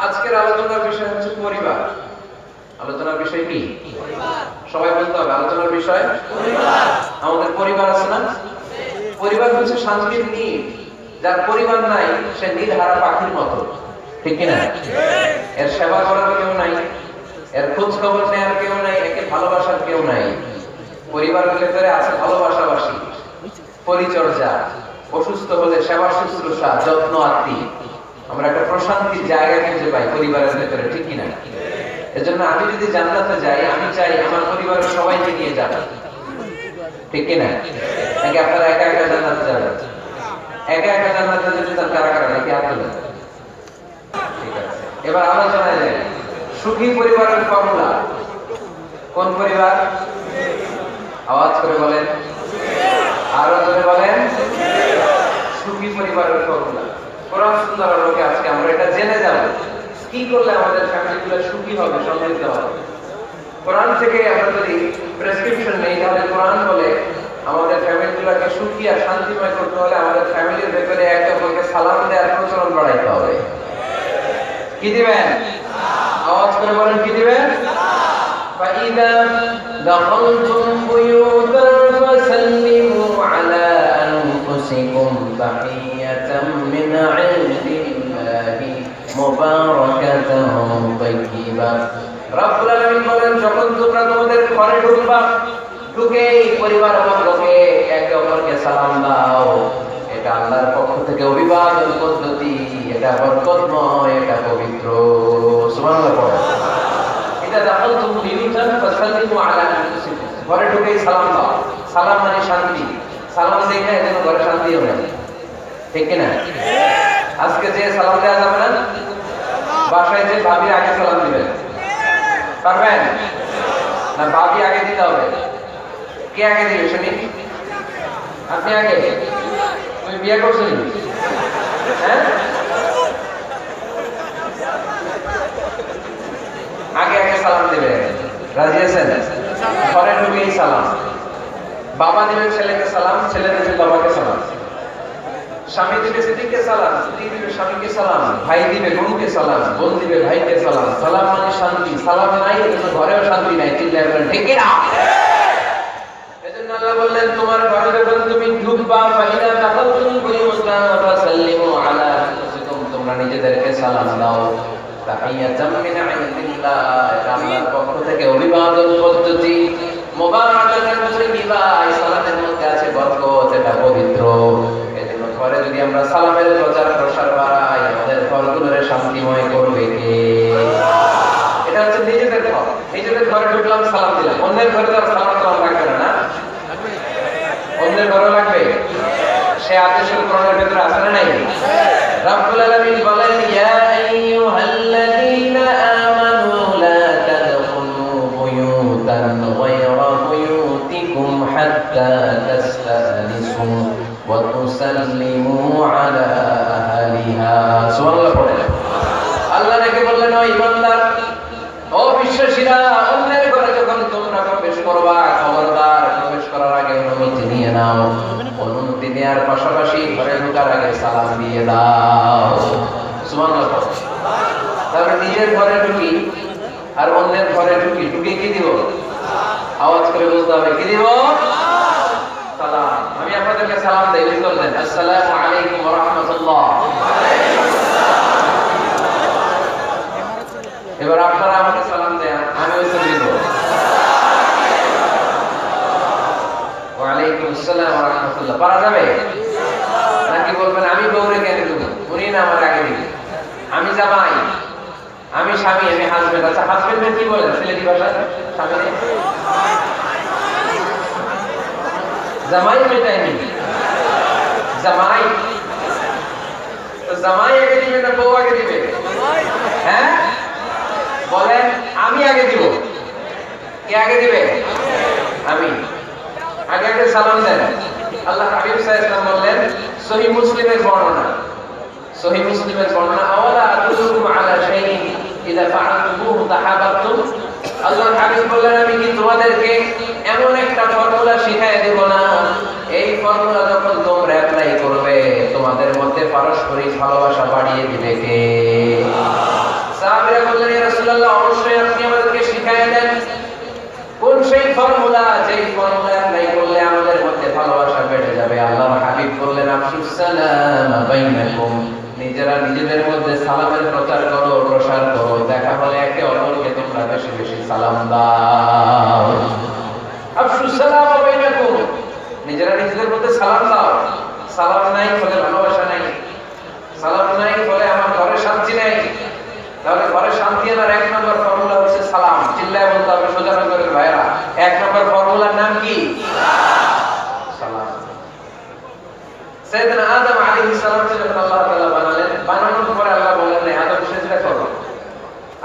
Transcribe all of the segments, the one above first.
আজকের আলোচনার বিষয় হচ্ছে পরিবার। আলোচনার বিষয় কি? পরিবার। সবাই বলতে হবে আলোচনার বিষয় পরিবার। আমাদের পরিবার আছে না? পরিবার হচ্ছে শান্তির নীড়। যার পরিবার নাই সে নীড়হারা পাখির মতো, ঠিক কিনা? এর সেবা করার কেউ নাই, এর খোঁজ খবর নেওয়ার কেউ নাই, একে ভালোবাসার কেউ নাই। পরিবারের ভেতরে আছে ভালোবাসাবাসী, পরিচর্যা, অসুস্থ হলে সেবা শুশ্রূষা, যত্ন আত্মি। আমরা একটা প্রশান্তির জায়গা খুঁজে পাই পরিবারের ভেতরে, ঠিক কিনা? এজন্য আমি যদি জান্নাতে যাই, আমি চাই আমার পরিবারের সবাইকে নিয়ে যাব, ঠিক কিনা? নাকি আপনারা একা একা জান্নাতে যাবেন? একা একা জান্নাতে যেতে চান কারা কারা? নাকি আপনারা? ঠিক আছে, এবার আলোচনায় যাই। সুখী পরিবারের ফর্মুলা কোন পরিবার? আওয়াজ করে বলেন, আরো জোরে বলেন। সুখী পরিবারের ফর্মুলা কোরআন সুন্নাহর আলোকে আজকে আমরা এটা জেনে যাব, কি করলে আমাদের ফ্যামিলিগুলো সুখী হবে, সমৃদ্ধ হবে। কোরআন থেকে আমরা যদি প্রেসক্রিপশন নেই, তাহলে কোরআন বলে আমাদের ফ্যামিলিগুলোকে সুখী আর শান্তিময় করতে হলে আমাদের ফ্যামিলির ভেতরে একে অপরকে সালাম দেওয়ার প্রচলন বাড়াইতে হবে। কি দিবেন? আওয়াজ করে বলেন, কি দিবেন? فَإِذَا دَخَلْتُمْ بُيُوتًا فَسَلِّمُوا عَلَى أَنفُسِكُمْ تَحِيَّةً مِنْ عِندِ اللَّهِ مُبَارَكَةً طَيِّبَةً। রব্বুল আলামিন বলেন, যখন তোমরা তোমাদের ঘরে ঢুকবা, ঢুকেই পরিবারবর্গকে একে অপরকে সালাম দাও। এটা আল্লাহর পক্ষ থেকে অভিবাদন পদ্ধতি, এটা বরকতময়, এটা পবিত্র। সুবহানাল্লাহ পড়ো। এটা দাখালতুম বিয়ুতান ফাসাল্লিমু আলা আনফুসিকুম। ঘরে ঢুকেই সালাম দাও। সালাম মানে শান্তি। সালাম দেখে যেন ঘরে শান্তি হবে, ঠিক কি না? আজকে যে সালাম দেওয়া যাবে না, বাসায় যে ভাবি আগে সালাম দিবেন, পারবেন না? ভাবি আগে দিতে হবে। কে আগে দিবে শুনি? আপনি আগে। তুমি বিয়ে করছেন? হ্যাঁ, আগে আগে সালাম দিবে। রাজি আছেন? ঘরে ঢুকেই সালাম। বাবা দিবে ছেলেকে সালাম, ছেলে দিবে বাবাকে সালাম। স্বামী দিবে স্ত্রীকে সালাম, স্ত্রী দিবে স্বামীকে সালাম, ভাই দিবে বোনকে সালাম, বোন দিবে ভাইকে সালাম। সালাম মানে শান্তি। সালাম নাই এজন্য ঘরেও শান্তি নাই। চিল্লায় বলেন, ঠিক কিনা? এজন্য আল্লাহ বললেন, তোমার ঘরে যখন তুমি ঢুকবা, ফাইদা দাখালতুম বুয়ুতান ফাসাল্লিমু আলা আনফুসিকুম, তোমরা নিজেদেরকে সালাম দাও। তাহিয়াতাম মিন ইনদিল্লাহ, এটা আল্লাহর পক্ষ থেকে অভিবাদন পদ্ধতি। মুবারাকাতান তাইয়্যিবা, এই সালামের মধ্যে আছে বরকত, এটা পবিত্র। এজন্য ঘরে যদি আমরা সালামের প্রচার প্রসার বাড়াই, আমাদের ঘরগুলোরে শান্তিময় করবে কে? এটা হচ্ছে নিজেদের ঘর। নিজেদের ঘরে ঢুকলাম, সালাম দিলাম। অন্যের ঘরে তো সালাম লাগবে না, অন্যের ঘরে লাগবে। সে আদেশের কোরআনের ভিতরে আছে না নাই? রব্বুল আলামিন বলেন, ইয়া আইয়ুহাল্লাযীনা আমানু লা তাদখুলু বুয়ুতান গায়রা বুয়ুতিকুম হাত্তা তাস্তানিসু ওয়া তুসাল্লিমু আলা আহলিহা। সুবহানাল্লাহ পড়েন। আল্লাহ নাকি বললেন, ও ঈমানদার, ও বিশ্বাসীরা, অন্যের ঘরে যখন তোমরা প্রবেশ করবা, খবরদার প্রবেশ করার আগে অনুমতি নিয়ে নাও। অনুমতি নেওয়ার পাশাপাশি ঘরে ঢোকার আগে সালাম দিয়ে দাও। সুবহানাল্লাহ। তাহলে নিজের ঘরে ঢুকি আর অন্যের ঘরে ঢুকি, ঢুকে কি দিব? আওয়াজ করে বলতে হবে, কি দিব? সালাম। আমি আপনাদেরকে সালাম দেই, উত্তর দেন, আসসালামু আলাইকুম ওয়া রাহমাতুল্লাহ। এবার আপনারা আমাকে সালাম দেন, আমি উত্তর দিব, ওয়া আলাইকুম আসসালাম ওয়া রাহমাতুল্লাহ। পারা যাবে? নাকি বলবেন আমি বউরে কেন দেব, উনি না আমার আগে দিবে? আমি জামাই, আমি স্বামী, আমি হাজবেন্ড। আচ্ছা, হাজবেন্ডের কি বলেন সিলেটি ভাষায়? স্বামী জামাই মেটাইনি, জামাই। তো জামাই আগে দিবে না বউ আগে দিবে? হ্যাঁ বলেন, আমি আগে দিব। কে আগে দিবে? আমি। আগে আগে সালাম দেন। আল্লাহ হাবিব সাল্লাল্লাহু আলাইহি ওয়াসাল্লাম বললেন, সহিহ মুসলিমের বর্ণনা, সহিহ মুসলিমের বর্ণনা, আওয়ালা আদুল্লুকুম আলা শাইইন ইযা ফাআলতুমুহু তাহাব্বাতুম। আল্লাহ হাবিব বললেন, আমি কি তোমাদেরকে এমন একটা ফর্মুলা শিখায় দেব না, এই ফর্মুলা যখন তোমরা অ্যাপ্লাই করবে, তোমাদের মধ্যে পারস্পরিক ভালোবাসা বাড়িয়ে দিবে কে? ফর্মুলা, যেই ফর্মুলা অ্যাপ্লাই করলে আমাদের মধ্যে ভালোবাসা বেড়ে যাবে। আল্লাহর হাবিব বললেন, আফশুস সালাম বাইনাকুম, নিজেরা নিজেদের মধ্যে সালামের প্রচার করো, প্রসার করো। দেখা হলে একে অপরকে তোমরা বেশি বেশি সালাম দাও। আফশুস সালাম বাইনাকুম, নিজেরা নিজেদের মধ্যে সালাম দাও। সালাম নাই ফলে ভালোবাসা নাই, সালাম নাই ফলে আমার ঘরে শান্তি নাই। তাহলে ঘরে শান্তি আনার এক নম্বর ফর্মুলা হচ্ছে সালাম। চিল্লায় বলতে হবে সোজানগরের ভাইরা, এক নম্বর ফর্মুলার নাম কি? সালাম। সাইয়েদনা আদম আলাইহিস সালামকে যখন আল্লাহ তাআলা বানালেন, বানানোর পরে আল্লাহ বলেন না আদম সেজদা করো,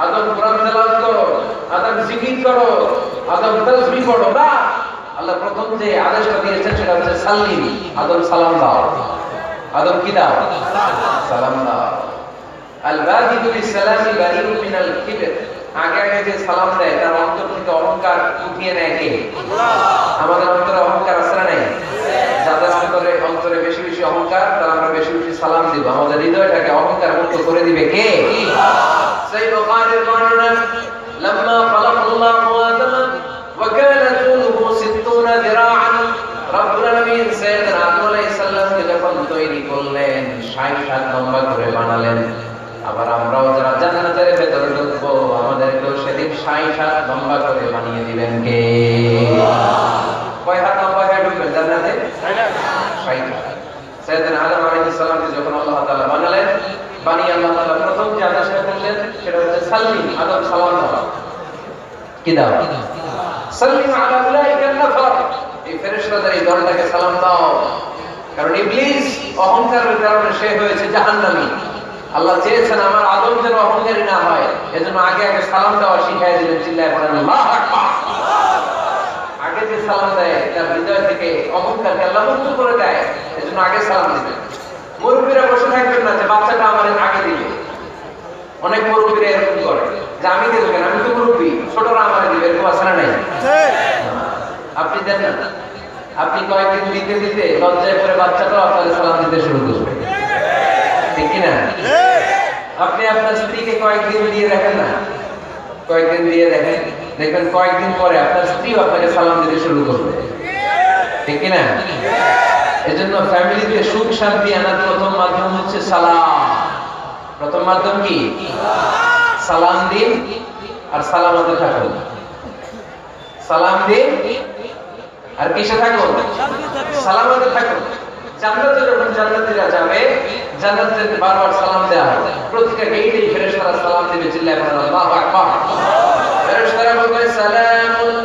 আদম কোরআন তেলাওয়াত করো, আদম জিকির করো, আদম তাসবিহ পড়ো না। আল্লাহ প্রথম যে আদেশটা দিয়েছেন সেটা হচ্ছে সাল্লিম, আদম সালাম দাও। আদম কি দাও? সালাম দাও। আল বাদিউ বিসালামি বারিউন মিনাল কিবর, আগে আগে যে সালাম দেয় তার অন্তর থেকে অহংকার উঠিয়ে নেয় কে? আমাদের অন্তরে অহংকার আছে না নাই? যাদের অন্তরে বেশি বেশি অহংকার, তারা আমরা বেশি বেশি সালাম দিব। আমাদের হৃদয়টাকে অহংকার মুক্ত করে দিবে কে? সেই বুখারীর বর্ণনা, লাম্মা খালাকাল্লাহু আদম ওয়া কানা তুলুহু 60 যিরাআন, রব্বুল আলামিন সাইয়েদনা আদম আলাইহিস সালামকে যখন তৈরি করলেন 60 হাত লম্বা করে বানালেন। আবার আমরাও যারা জান্নাতের ভেতরে ঢুকবো আমাদেরকেও সেদিন 60 হাত লম্বা করে বানিয়ে দিবেন কে? কয় হাত লম্বা হয়ে ঢুকবেন জান্নাতে? 60 হাত। সাইয়েদনা আদম আলাইহিস সালামকে যখন আল্লাহ তাআলা বানালেন, বানিয়ে আল্লাহ তাআলা প্রথম যে আদেশটা করলেন সেটা হচ্ছে সাল্লিম, আদম সালাম দাও। কি দাও? সাল্লিম আলা উলাইকান নাফার, এই ফেরেশতাদের এই দলটাকে সালাম দাও। কারণ ইবলিস অহংকারের কারণে সে হয়েছে জাহান্নামী। আল্লাহ চেয়েছেন আমার আদম যেন অহংকারী না হয়, এজন্য আগে আগে সালাম দেওয়া শিখাই দিলেন। চিল্লায় পড়েন আল্লাহু আকবার। আগে যে সালাম দেয় তার হৃদয় থেকে অহংকারকে আল্লাহ মুক্ত করে দেয়, এজন্য আগে সালাম দিবেন। মুরব্বীরা বসে থাকবেন না যে বাচ্চাটা আমার আগে দিবে। অনেক মুরব্বীরা এরকম করে যে আমি দেবো কেন, আমি তো মুরব্বী, ছোটরা আমার দিবে, এরকম আছে না নাই? আপনি দেন না, আপনি কয়েকদিন দিতে দিতে লজ্জায় পড়ে বাচ্চাটাও আপনাকে সালাম দিতে শুরু করবে, ঠিক কিনা? আপনি আপনার স্ত্রীকে কয়েকদিন দিয়ে দেখেন না, কয়েকদিন দিয়ে দেখেন, দেখবেন কয়েকদিন পরে আপনার স্ত্রীও আপনাকে সালাম দিতে শুরু করবে, ঠিক কিনা? এজন্য ফ্যামিলিতে সুখ শান্তি আনার প্রথম মাধ্যম হচ্ছে সালাম। প্রথম মাধ্যম কি? সালাম দিন আর সালামতে থাকুন। সালাম দিন আর কিসে থাকুন? সালামতে থাকুন। জান্নাতে যখন জান্নাতীরা যাবে, জান্নাতে বারবার সালাম দেয়া হবে। প্রতিটা গেটেই ফেরেশতারা সালাম দিবে। চিল্লায় বলেন আল্লাহু আকবার। ফেরেশতারা বলবে সালামুন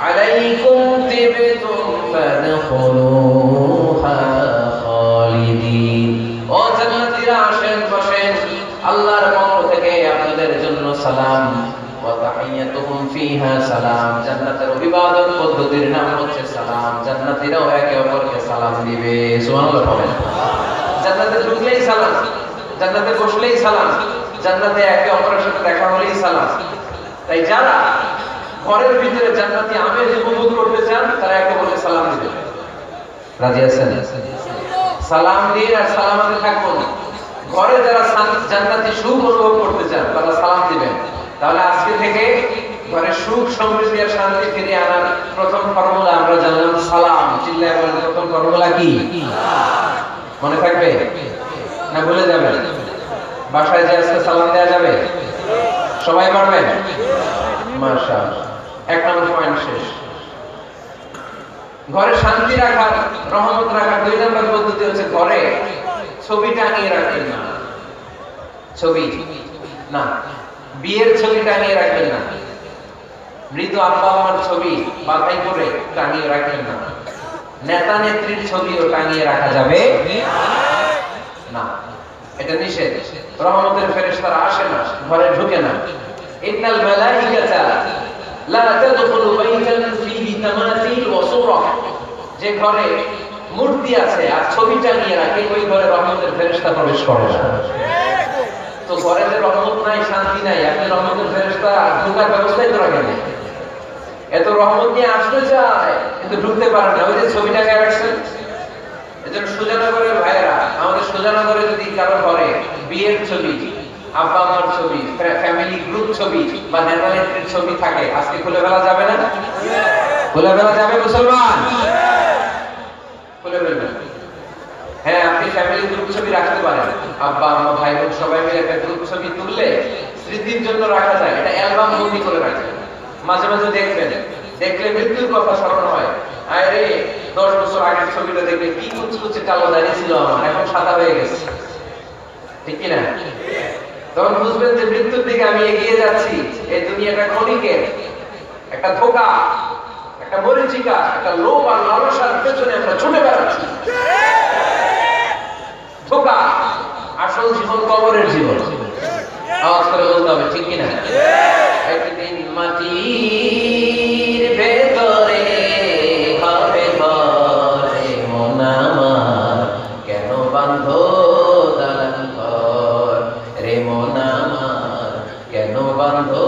আলাইকুম তিবতুম ফাদখুলুহা খালিদিন। ও জান্নাতীরা আসেন, বসেন, আল্লাহর পক্ষ থেকে আপনাদের জন্য সালাম। ওয়া তাহিয়াতুহুম ফিহা সালাম, জান্নাতের অভিবাদন পদ্ধতির নাম হচ্ছে সালাম। জান্নাতীরাও একে অপরকে সালাম দিবে। সুবহানাল্লাহ বলেন। জান্নাতে ঢুকলেই সালাম, জান্নাতে বসলেই সালাম, জান্নাতে একে অপরের সাথে দেখা হলেই সালাম। তাই যারা ঘরের ভিতরে জান্নাতি আমেজ উপভোগ করতে চান তারা একে অপরকে সালাম দিবেন। রাজি আছেন? সালাম দিন আর সালামতে থাকুন। ঘরে যারা জান্নাতি সুখ অনুভব করতে চান তারা সালাম দিবেন। তাহলে আজকে থেকে ঘরে সুখ সমৃদ্ধি আর শান্তি ফিরিয়ে আনার প্রথম ফর্মুলা আমরা জানলাম সালাম। চিল্লায় বলেন প্রথম ফর্মুলা কি? মনে থাকবে না ভুলে যাবেন? বাসায় যে আজকে সালাম দেওয়া যাবে? সবাই পারবেন? মাশাআল্লাহ। এক নম্বর পয়েন্ট শেষ। ঘরে শান্তি রাখার, রহমত রাখার দুই নম্বর পদ্ধতি হচ্ছে ঘরে ছবি টাঙিয়ে রাখবেন না। ছবি না, বিয়ের ছবি টাঙিয়ে রাখবেন না। মৃত আব্বা আম্মার ছবি বাধাই করে টাঙিয়ে রাখবেন না। নেতা নেত্রীর ছবিও টাঙিয়ে রাখা যাবে না, এটা নিষেধ। রহমতের ফেরেশতারা আসে না, ঘরে ঢুকে না। ইন্নাল মালাইকাতা লা তাদখুলু বাইতান ফীহি তামাসিল ওয়া সূরা, যে ঘরে মূর্তি আছে আর ছবি টাঙিয়ে রাখে ওই ঘরে রহমতের ফেরেশতা প্রবেশ করে না। তো ঘরে যে রহমত নাই, শান্তি নাই, আপনি রহমতের ফেরেশতা ঢোকার ব্যবস্থাই তো রাখেন। এত রহমত নিয়ে আসতে চায় কিন্তু ঢুকতে পারে না, ওই যে ছবি টাঙিয়ে রাখছেন। এজন্য সুজানগরের ভাইয়েরা, আমাদের সুজানগরে যদি কারো ঘরে বিয়ের ছবি, আব্বা আম্মার ছবি, ফ্যামিলি গ্রুপ ছবি বা নেতা নেত্রীর ছবি থাকে, আজকে খুলে ফেলা যাবে না? খুলে ফেলা যাবে মুসলমান? খুলে ফেলবেন। হ্যাঁ, আপনি ফ্যামিলি গ্রুপ ছবি রাখতে পারেন, আব্বা আম্মা ভাই বোন সবাই মিলে একটা গ্রুপ ছবি তুললে স্মৃতির জন্য রাখা যায়, এটা অ্যালবাম বন্দি করে রাখেন। মাঝে মাঝে দেখবেন, দেখলে মৃত্যুর কথা স্মরণ হয়। আরে 10 বছর আগের ছবিটা দেখলে কি কুচকুচে কালো দাঁড়িয়ে ছিল আমার, এখন সাদা হয়ে গেছে, ঠিক কিনা? তখন বুঝবেন যে মৃত্যুর দিকে আমি এগিয়ে যাচ্ছি। এই দুনিয়াটা ক্ষণিকের, একটা ধোঁকা, একটা মরিচিকা, একটা লোভ আর লালসার পেছনে আমরা ছুটে বেড়াচ্ছি। ধোঁকা, আসল জীবন কবরের জীবন। আওয়াজ করে বলতে হবে, ঠিক কিনা? একদিন মাটির ভেতরে হবে ঘরে মন আমার, কেন বাঁধো দালান ঘর রে মন আমার, কেন বাঁধো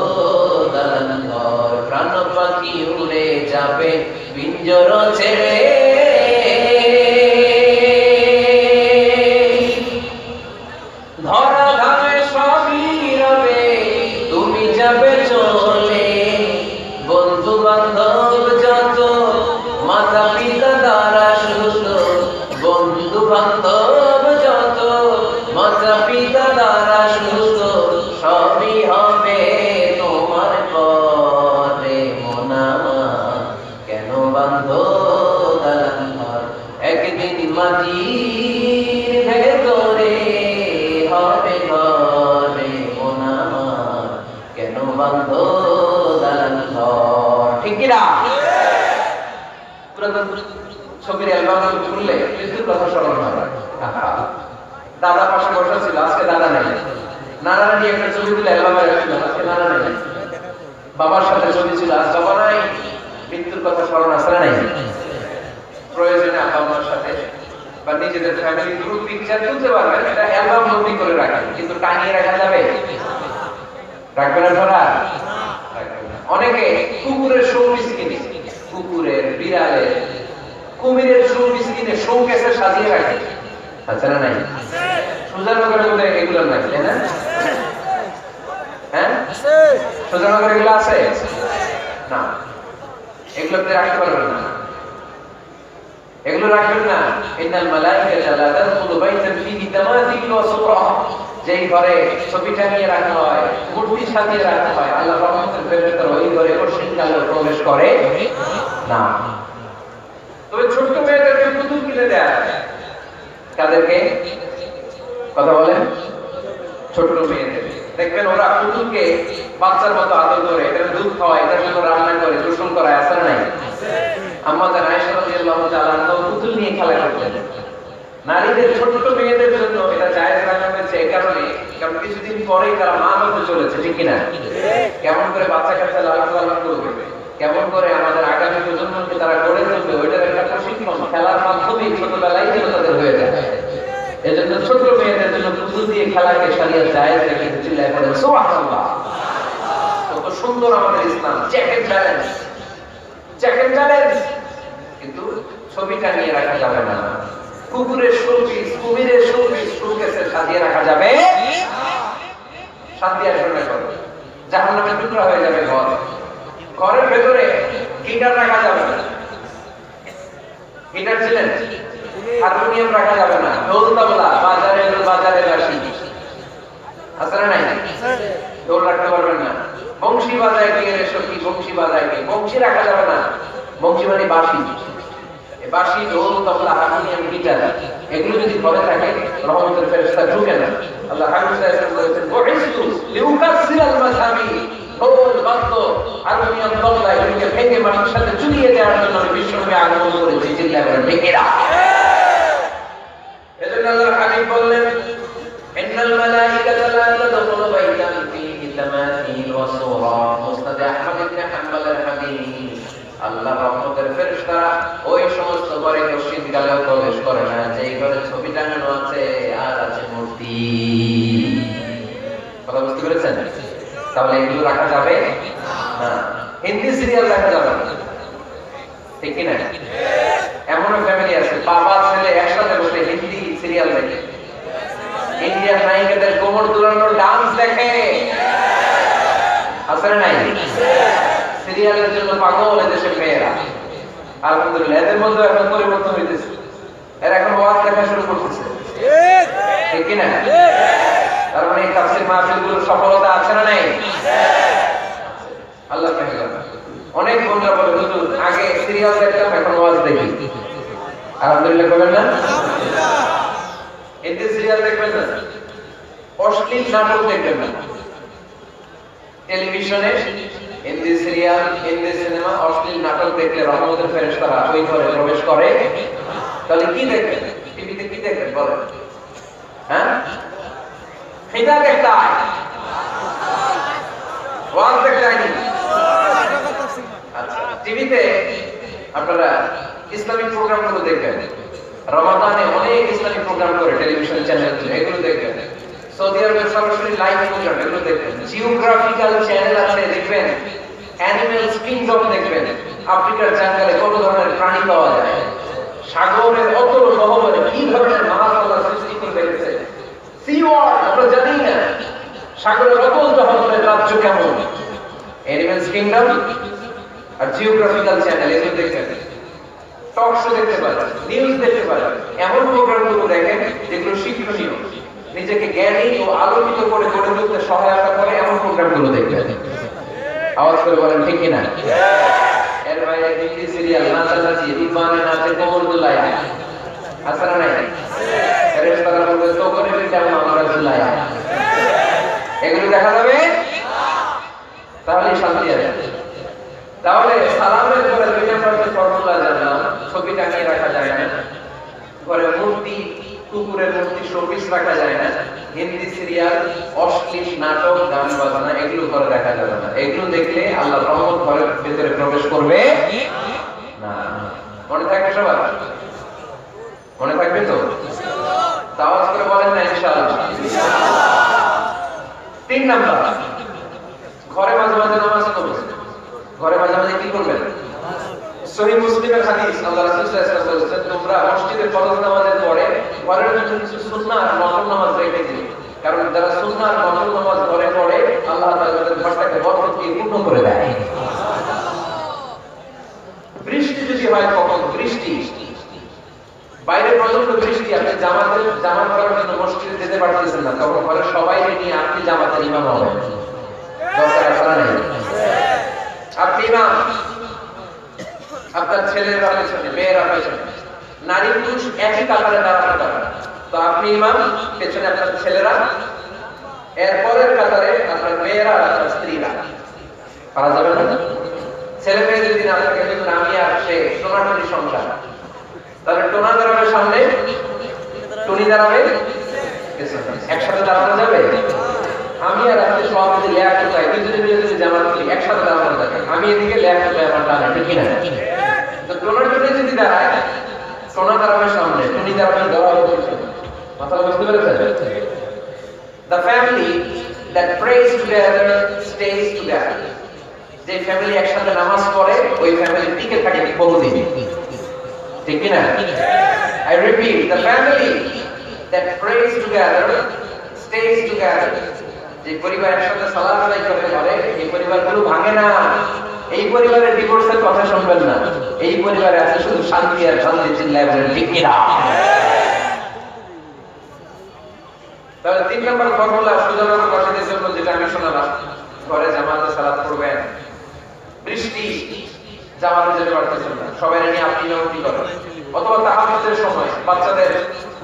দালান ঘর। প্রাণ পাখি উড়ে যাবে পিঞ্জর ছেড়ে, ধরা ধামে সবই রবে তুমি যাবে চলে। বন্ধু বান্ধব যত মাতা পিতা দ্বারা সুস্থ, বন্ধু বান্ধব যত মাতা পিতা দ্বারা সুস্থ, সবই হবে তোমার পরে মন আমার, কেন বাঁধো দালান ঘর। একদিন মাটির ভেতরে হবে ঘরে মন আমার, কেন বাঁধো দালান ঘর। ঠিক কিনা? পুরাতন ছবির অ্যালবাম খুললে মৃত্যুর কথা স্মরণ হয়। দাদা পাশে বসা ছিল, আজকে দাদা নেই। নানা নিয়ে একটা ছবি তুলে অ্যালবামে রাখছিলাম, আজকে নানা নেই। বাবার সাথে ছবি ছিল, আজ বাবা নাই। মৃত্যুর কথা স্মরণ আসলে নাই। প্রয়োজনে আব্বা আম্মার সাথে বা নিজেদের ফ্যামিলি গ্রুপ পিকচার তুলতে পারবেন, এটা অ্যালবাম বন্দি করে রাখেন, কিন্তু টাঙিয়ে রাখা যাবে? রাখবেন আপনারা? অনেকে কুকুরের শোপিস কিনে, কুকুরের, বিড়ালের, কুমিরের শোপিস কিনে শোকেসে সাজিয়ে রাখে। আচ্ছা না নাই? সুজানগরের মধ্যে এগুলো নাই, তাই না? হ্যাঁ, সুজানগরে এগুলো আছে না? এগুলোতে রাখতে পারবেন না, এগুলো রাখবেন না। ইন্নাল মালাইকাতা লা তাদখুলু বাইতান ফীহি তামাথিল ওয়া সুরা, যেই ঘরে ছবি টাঙিয়ে রাখা হয়, মূর্তি সাজিয়ে রাখা হয়, আল্লাহর রহমতের ফেরেশতারা ওই ঘরে অসীমকালে প্রবেশ করে না। তবে ছোট্ট মেয়েদেরকে পুতুল কিনে দেয়। কাদেরকে কথা বলেন? ছোট মেয়েদের দেখবেন, ওরা পুতুলকে বাচ্চার মতো আদর করে, এটার দুধ খাওয়ায়, এটার জন্য রান্না করে, গোসল করায়, আছে না নাই? আমাদের আয়েশা রাদিয়াল্লাহু তাআলা পুতুল নিয়ে খেলা করতেন। নারীদের, ছোট মেয়েদের জন্য এটা জায়েজ রাখা হয়েছে এই কারণে, কারণ কিছুদিন পরেই তারা মা হতে চলেছে, ঠিক কিনা? কেমন করে বাচ্চা কাচ্চা লালন পালন করবে, কেমন করে আমাদের আগামী প্রজন্মকে তারা গড়ে তুলবে, ওইটার একটা প্রশিক্ষণ খেলার মাধ্যমে ছোটবেলায় যেন তাদের হয়ে যায়। এজন্য ছোট মেয়েদের জন্য পুতুল দিয়ে খেলাকে শরীয়ত জায়েজ রেখেছে। চিল্লায় বলেন সুবহানাল্লাহ। কত সুন্দর আমাদের ইসলাম! Check and balance, check and balance. কিন্তু ছবিটা নিয়ে রাখা যাবে না। কুকুরের শোপিস, কুমিরের শোপিস শোকেসে সাজিয়ে রাখা যাবে না। শান্তি আসবে না, জাহান্নামের টুকরা হয়ে যাবে ঘর। ঘরের ভেতরে গিটার রাখা যাবে না। গিটার ছিলেন, হারমোনিয়াম রাখা যাবে না। ঢোল তবলা, বাজারে বাসি, আছে না নাই? ঢোল রাখতে পারবেন না। বংশী বাজায় কে রে সখী, বংশী বাজায় কে? বংশী রাখা যাবে না। বংশী মানে বাঁশি। বাঁশি, ঢোল, তবলা, হারমোনিয়াম, গিটার, এগুলো যদি ঘরে থাকে রহমতের ফেরেশতা ঢুকে না। আল্লাহ হাবিব সাল্লাল্লাহু আলাইহি ওয়াসাল্লাম বলেছেন, বুইসতু লিউকাসসিরাল মাসাবি, ঢোল, বাদ্য, হারমোনিয়াম, তবলা এগুলোকে ভেঙে মাটির সাথে চুরিয়ে দেওয়ার জন্য আমি বিশ্বনবী আগমন করেছি। চিল্লায় বলেন ঠিক কিনা? এজন্য আল্লাহর হাবিব বললেন, ইন্নাল মালাইকাতা লা তাদখুলু বাইতান ফীহি তামাথিল ওয়া সুরা। মুসনাদ আহমদ ইবনে হাম্বলের হাদিস। আল্লাহর রহমতের ফেরেশতারা ওই সমস্ত ঘরে শীতকালেও প্রবেশ করে না যেই ঘরে ছবি টাঙানো আছে আর আছে মূর্তি। কথা বুঝতে পেরেছেন? তাহলে এগুলো রাখা যাবে না। হিন্দি সিরিয়াল রাখা যাবে না, ঠিক কিনা? এমনও ফ্যামিলি আছে, বাবা ছেলে একসাথে বসে হিন্দি সিরিয়াল দেখে, ইন্ডিয়ান নায়িকাদের কোমর দুলানোর ডান্স দেখে, আছে না নাই? সিরিয়ালের জন্য পাগল এদেশের মেয়েরা। আলহামদুলিল্লাহ এদের মধ্যে এখন পরিবর্তন হইতেছে, এরা এখন ওয়াজ দেখা শুরু করতেছে, ঠিক কি না? তার মানে এই তাফসীর মাহফিলগুলোর সফলতা আছে না নাই? আল্লাহ তাআলা অনেক বন্ধুরা বলে হুজুর আগে সিরিয়াল দেখতাম এখন ওয়াজ দেখি। আলহামদুলিল্লাহ বলেন না? হিন্দি সিরিয়াল দেখবেন না, অশ্লীল নাটক দেখবেন না। টেলিভিশনে হিন্দি সিরিয়াল, হিন্দি সিনেমা, অশ্লীল নাটক দেখলে রহমতের ফেরেশতারা ওই ঘরে প্রবেশ করে। তাহলে কি দেখবেন? টিভিতে কি দেখবেন বলেন? হ্যাঁ, খিদা দেখতে হয়, ওয়াজ দেখতে হয়নি। আচ্ছা, টিভিতে আপনারা ইসলামিক প্রোগ্রামগুলো দেখবেন। রমাদানে অনেক ইসলামিক প্রোগ্রাম করে টেলিভিশন চ্যানেল, এগুলো দেখবেন। সৌদি আরবের সরাসরি লাইভ প্রোগ্রাম, এগুলো দেখবেন। জিওগ্রাফিক্যাল চ্যানেল আছে, দেখবেন। অ্যানিমেলস কিংডম দেখবেন। আফ্রিকার জঙ্গলে কত ধরনের প্রাণী পাওয়া যায়, সাগরের অতল গহ্বরে কি ধরনের মাছ আল্লাহ সৃষ্টি করে রেখেছে। সি ওয়ার্ল্ড আমরা জানি না, সাগরের অতল গহ্বরের রাজ্য কেমন। অ্যানিমেলস কিংডম আর জিওগ্রাফিক্যাল চ্যানেল, এগুলো দেখবেন। টক শো দেখতে পারেন, নিউজ দেখতে পারেন। এমন প্রোগ্রামগুলো দেখেন যেগুলো শিক্ষণীয়, নিজেকে জ্ঞানী ও আলোকিত করে গড়ে তুলতে সহায়তা করে, এমন প্রোগ্রামগুলো দেখবেন। আওয়াজ করে বলেন ঠিক কিনা? এর বাইরে হিন্দি সিরিয়াল, নাচানাচি, দিবানে নাচে, কোমর দুলায়, আছে না নাই? ফেরেশতারা বলবে তো করে দিতাম আমরা দুলায়, এগুলো দেখা যাবে, তাহলে শান্তি আসবে। তাহলে সালামের পরে 2 নম্বর যে ফর্মুলা জানলাম, ছবি টাঙিয়ে রাখা যায় না, ঘরে মূর্তি, কুকুরের মূর্তি, শোপিস রাখা যায় না, হিন্দি সিরিয়াল, অশ্লীল নাটক, গান বাজনা এগুলো ঘরে দেখা যাবে না। এগুলো দেখলে আল্লাহর রহমত ঘরের ভিতরে প্রবেশ করবে না। মনে থাকবে সবার? মনে থাকবে তো? আওয়াজ করে বলেন না ইনশাআল্লাহ। 3 নাম্বার, ঘরে মাঝে মাঝে নামাজ পড়বেন। ঘরে মাঝে মাঝে কি করবেন? সহিহ মুসলিমের হাদিস, আল্লাহ রাসূল সাল্লাল্লাহু আলাইহি ওয়াসাল্লাম বলেছেন, তোমরা মসজিদে ফরজ নামাজের পরে ঘরের মধ্যে কিছু সুন্নাহ আর নফল নামাজ রেখে দিও, কারণ যারা সুন্নাহ আর নফল নামাজ ঘরে পড়ে আল্লাহ তাআলা তাদের ঘরটাকে বরকত দিয়ে পূর্ণ করে দেয়। বৃষ্টি যদি হয়, কখন বৃষ্টি, বাইরে প্রচন্ড বৃষ্টি, আপনি জামাত করার জন্য মসজিদে যেতে পারতেছেন না, তখন ঘরে সবাই নিয়ে আপনি জামাতের ইমাম হবেন। দরকার আছে না নাই? আপনি ইমাম, আপনার ছেলেরা পেছনে, মেয়েরা পেছনে, নারী পুরুষ একই কাতারে দাঁড়াতে পারে। তো আপনি ইমাম, পেছনে আপনার ছেলেরা, এরপরের কাতারে আপনার মেয়েরা আর আপনার স্ত্রীরা। পারা যাবে না? ছেলে মেয়ে যদি না থাকে, কিন্তু আমি আর সে টোনাটনি সংসার, তাহলে টোনা দাঁড়াবে সামনে, টনি দাঁড়াবে পেছনে, একসাথে দাঁড়ানো যাবে? আমি আর আপনি সব যদি লেয়া কোথায় যদি জামাত করি, একসাথে দাঁড়ানো যাবে। আমি এদিকে লেয়া কোথায়, আমার ডানে, ঠিক কিনা? তো টোনার জন্য যদি দাঁড়ায়, টোনা দাঁড়াবে সামনে, টনি দাঁড়াবে পেছনে। মাথা বুঝতে পেরেছেন? The family that prays together stays together. যে ফ্যামিলি একসাথে নামাজ পড়ে, ওই ফ্যামিলি টিকে থাকে বহুদিন, ঠিক কিনা? I repeat, the family that prays together stays together. যে পরিবার একসাথে সালাত আদায় করতে পারে, এই পরিবারগুলো ভাঙে না। এই পরিবারের ডিভোর্সের কথা শুনবেন না। এই পরিবারে আছে শুধু শান্তি আর শান্তি, চিল্লায় বলেন ঠিক কিনা? তাহলে 3 নম্বর ফর্মুলা, সুজানা প্রকাশিতের জন্য যেটা আমি শোনালাম, ঘরে জামাতে সালাত পড়বেন। বৃষ্টি, জামাতে যেতে পারতেছেন না, সবাই নিয়ে আপনি ইমামতি করেন, অথবা তাহাজ্জুদের সময় বাচ্চাদের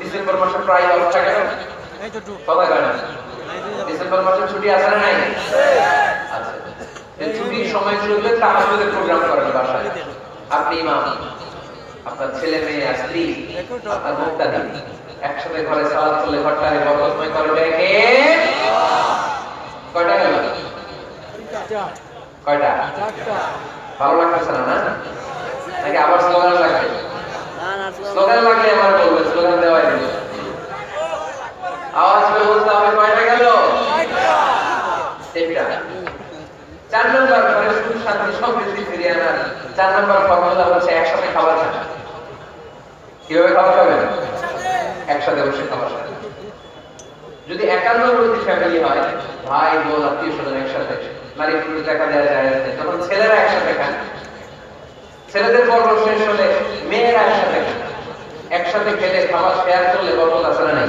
ডিসেম্বর মাসে প্রায় অফ থাকে না, কথা কয় না? ডিসেম্বর মাসে ছুটি আছে না নাই? আচ্ছা, এই ছুটির সময়গুলোতে তাহাজ্জুদের প্রোগ্রাম করেন বাসায়। আপনি ইমাম, আপনার ছেলে মেয়ে আর স্ত্রী, আপনার মুক্তাদি একসাথে ঘরে সালাত করলে ঘরটাকে বরকতময় করে দেখে। কয়টা গেল? কয়টা? ভালো লাগতেছে না, নাকি আবার স্লোগান লাগবে? স্লোগান লাগলে আমার বলবেন, স্লোগান দেওয়াই দিল। আওয়াজ করে বলতে হবে কয়টা গেল? 3টা। 4 নম্বর, ঘরে সুখ শান্তি সমৃদ্ধি ফিরিয়ে আনার 4 নম্বর ফর্মুলা হচ্ছে একসাথে খাবার খাওয়া। কিভাবে খাবার খাবেন? একসাথে বসে খাবার খাবেন। যদি একান্নবর্তী ফ্যামিলি হয়, ভাই বোন আত্মীয় স্বজন একসাথে, নারী পুরুষ দেখা দেওয়া যায়, তখন ছেলেরা একসাথে খান, ছেলেদের পর্ব শেষ হলে মেয়েরা একসাথে খেলে খাবার শেয়ার করলে বরকত আছে না নাই?